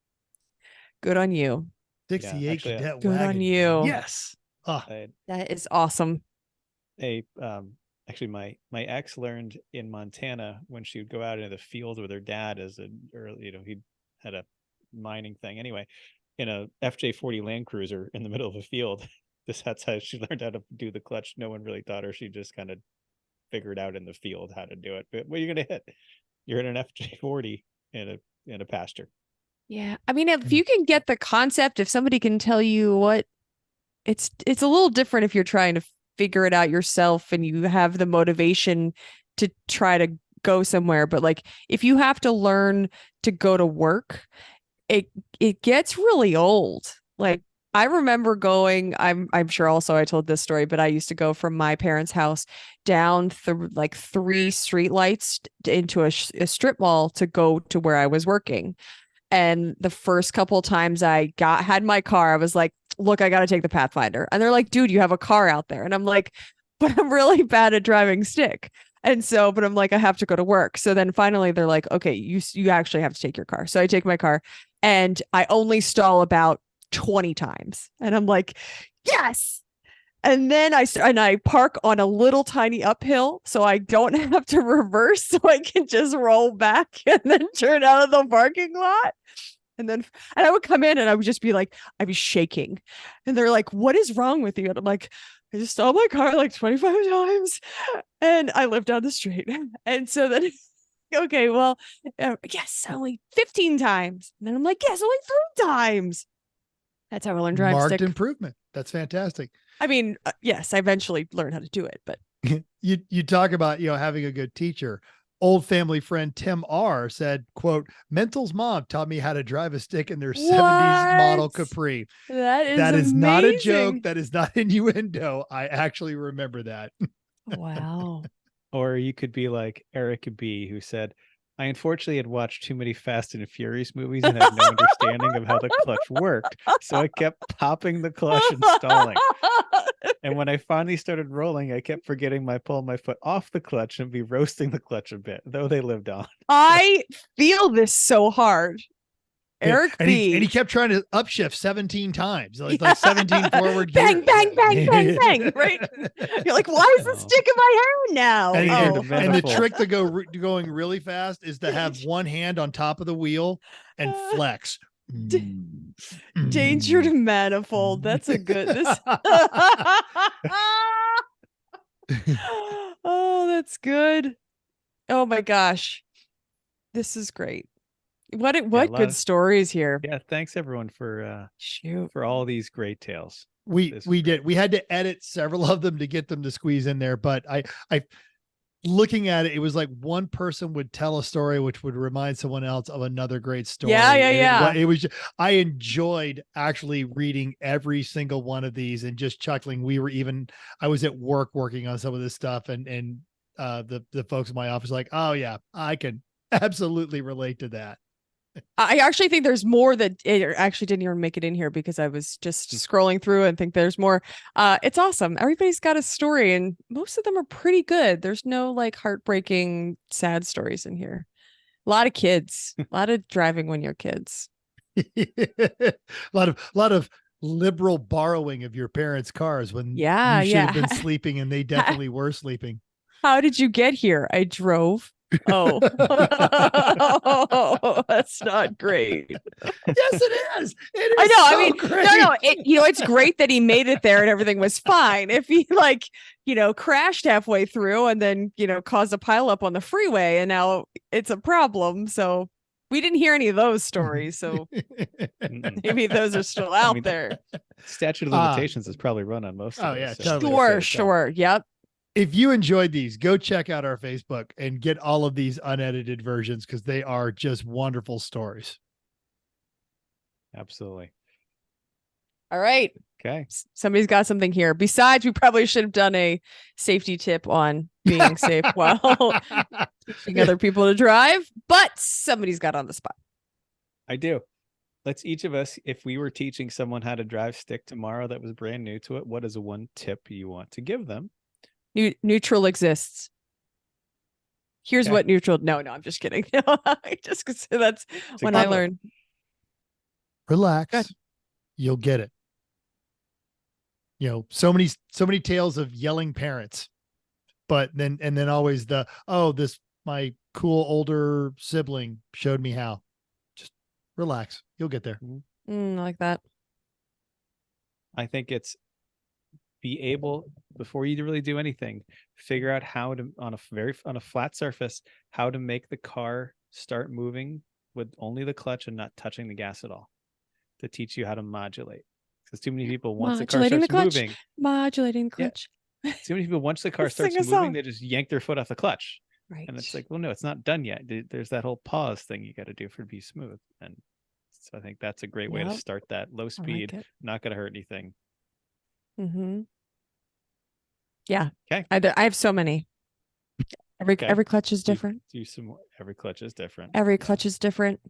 Good on you. 68 Yeah, actually, Cadet Good on wagon. you. Yes. Oh, That is awesome. Actually, my ex learned in Montana when she would go out into the field with her dad as an early, he had a mining thing anyway, in a FJ40 Land Cruiser in the middle of a field. That's how she learned how to do the clutch. No one really taught her. She just kind of figured out in the field how to do it. But what are you going to hit? You're in an FJ40 in a pasture. Yeah. I mean, if you can get the concept, if somebody can tell you what it's a little different if you're trying to figure it out yourself and you have the motivation to try to go somewhere. But like if you have to learn to go to work, it gets really old. Like I remember going, I'm sure also I told this story, but I used to go from my parents' house down like 3 street lights into a strip mall to go to where I was working. And the first couple times I had my car, I was like, look, I got to take the Pathfinder. And they're like, dude, you have a car out there. And I'm like, but I'm really bad at driving stick. And so, but I'm like, I have to go to work. So then finally they're like, okay, you actually have to take your car. So I take my car and I only stall about 20 times. And I'm like, yes. And then I park on a little tiny uphill so I don't have to reverse, so I can just roll back and then turn out of the parking lot. And I would come in and I would just be like, I'd be shaking. And they're like, what is wrong with you? And I'm like, I just stole my car like 25 times and I live down the street. And so then, okay, well, yes, only 15 times. And then I'm like, yes, only 3 times. That's how I learned drive marked stick. improvement. That's fantastic. I mean, yes, I eventually learned how to do it, but you talk about, having a good teacher. Old family friend Tim R said, quote, Mental's mom taught me how to drive a stick in their 70s model What? Capri. That is not a joke. amazing. That is not innuendo. I actually remember that. Wow. Or you could be like Eric B, who said, I unfortunately had watched too many Fast and Furious movies and had no understanding of how the clutch worked. So I kept popping the clutch and stalling. And when I finally started rolling, I kept forgetting pull my foot off the clutch and be roasting the clutch a bit, though they lived on. I feel this so hard. Eric and B. He kept trying to upshift 17 times. Like 17 forward. Bang, bang, bang, bang, bang. Right? You're like, why is this stick in my hair now? And the trick to going really fast is to have one hand on top of the wheel and flex. Danger to manifold. That's a good. Oh, that's good. Oh my gosh, this is great. What good stories here. Yeah, thanks everyone for all these great tales. We did. We had to edit several of them to get them to squeeze in there, but looking at it, it was like one person would tell a story which would remind someone else of another great story. Yeah, And it was I enjoyed actually reading every single one of these and just chuckling. I was at work working on some of this stuff, and the folks in my office like, oh yeah, I can absolutely relate to that. I actually think there's more that it actually didn't even make it in here because I was just scrolling through and think there's more. It's awesome. Everybody's got a story and most of them are pretty good. There's no like heartbreaking, sad stories in here. A lot of kids, a lot of driving when you're kids. a lot of liberal borrowing of your parents' cars when you should have been sleeping and they definitely were sleeping. How did you get here? I drove. Oh. Oh, that's not great. Yes, it is. It is. I know. So I mean, great. no. It's great that he made it there and everything was fine. If he crashed halfway through and then, caused a pileup on the freeway and now it's a problem. So we didn't hear any of those stories. So maybe those are still out there. Statute of limitations is probably run on most of yeah, those, totally. Sure. Yep. If you enjoyed these, go check out our Facebook and get all of these unedited versions because they are just wonderful stories. Absolutely. All right. Okay. Somebody's got something here. Besides, we probably should have done a safety tip on being safe while teaching other people to drive, but somebody's got on the spot. I do. Let's each of us, if we were teaching someone how to drive stick tomorrow that was brand new to it, what is one tip you want to give them? Neutral exists. Here's what neutral. No, I'm just kidding. Just because that's when I learned. Relax. You'll get it. So many tales of yelling parents, but then always my cool older sibling showed me how. Just relax. You'll get there. I like that. I think it's be able, before you really do anything, figure out how to, on a flat surface, how to make the car start moving with only the clutch and not touching the gas at all, to teach you how to modulate. Because too many people, once the car starts moving, modulating the clutch. Yeah, too many people, once the car starts moving, they just yank their foot off the clutch. Right. And it's like, well, no, it's not done yet. There's that whole pause thing you got to do for it to be smooth. And so I think that's a great way to start that. Low speed, not going to hurt anything. Mm-hmm. Yeah. Okay. I have so many. Every clutch is different. Every clutch is different. Every clutch is different.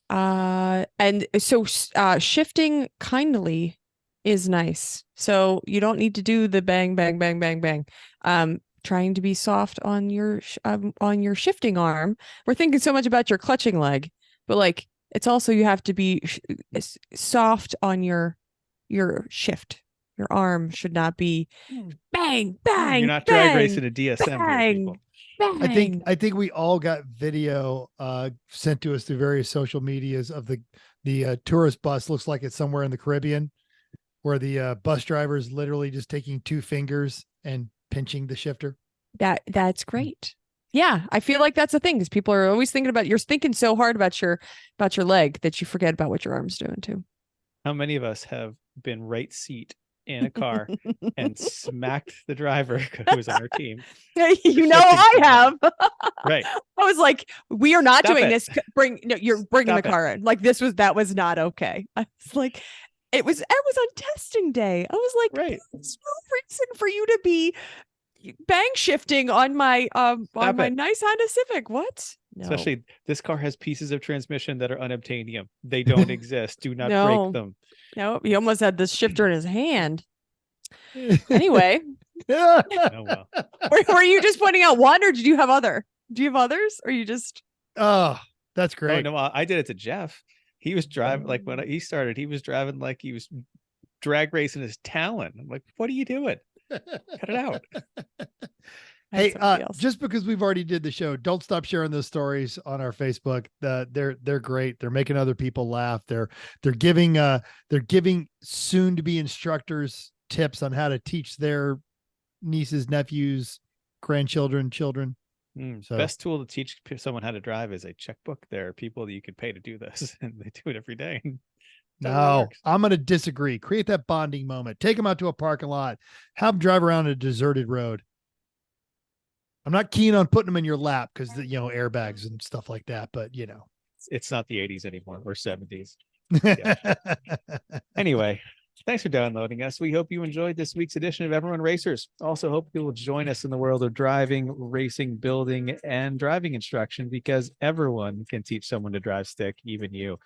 And so shifting kindly is nice. So you don't need to do the bang, bang, bang, bang, bang. Trying to be soft on your shifting arm. We're thinking so much about your clutching leg, but like it's also you have to be soft on your shift. Your arm should not be bang, bang. You're not bang, drag racing a DSM. Bang, bang. I think we all got video sent to us through various social medias of the tourist bus. Looks like it's somewhere in the Caribbean, where the bus driver is literally just taking two fingers and pinching the shifter. That's great. Yeah, I feel like that's the thing because people are always thinking about you're thinking so hard about your leg that you forget about what your arm's doing too. How many of us have been right seat in a car and smacked the driver who was on our team? I have. Right. I was like, we are not doing this. You're bringing Stop the car in. Like that was not okay. I was like, I was on testing day. I was like, right. There's no reason for you to be bang shifting on my nice Honda Civic. What? No. Especially this car has pieces of transmission that are unobtainium. They don't exist. Do not break them. No, he almost had this shifter in his hand. Anyway. Oh, well. Were you just pointing out one or did you have other? Do you have others or you just? Oh, that's great. Oh, no, I did it to Jeff. He was driving like when he started, he was driving like he was drag racing his Talon. I'm like, what are you doing? Cut it out. Hey, just because we've already did the show, don't stop sharing those stories on our Facebook. They're great. They're making other people laugh. They're giving soon to be instructors tips on how to teach their nieces, nephews, grandchildren, children. So best tool to teach someone how to drive is a checkbook. There are people that you could pay to do this, and they do it every day. No, I'm going to disagree. Create that bonding moment. Take them out to a parking lot. Have them drive around a deserted road. I'm not keen on putting them in your lap because airbags and stuff like that. But It's not the 80s anymore, or 70s. yeah. Anyway, thanks for downloading us. We hope you enjoyed this week's edition of Everyone Racers. Also hope you will join us in the world of driving, racing, building, and driving instruction, because everyone can teach someone to drive stick, even you.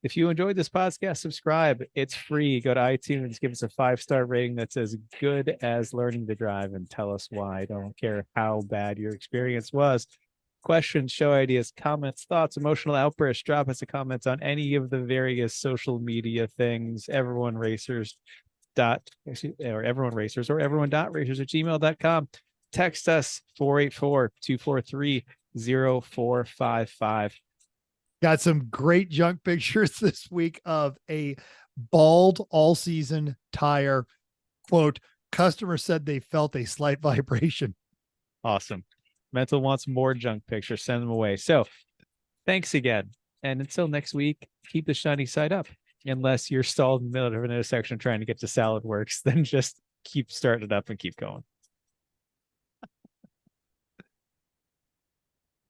If you enjoyed this podcast, subscribe. It's free. Go to iTunes, give us a 5-star rating that's as good as learning to drive, and tell us why. I don't care how bad your experience was. Questions, show ideas, comments, thoughts, emotional outbursts, drop us a comment on any of the various social media things. Everyone Racers or everyone.racers@gmail.com. Text us 484-243-0455. Got some great junk pictures this week of a bald all season tire. Quote, customer said they felt a slight vibration. Awesome. Mental wants more junk pictures. Send them away. So thanks again. And until next week, keep the shiny side up. Unless you're stalled in the middle of an intersection trying to get to Salad Works, then just keep starting it up and keep going.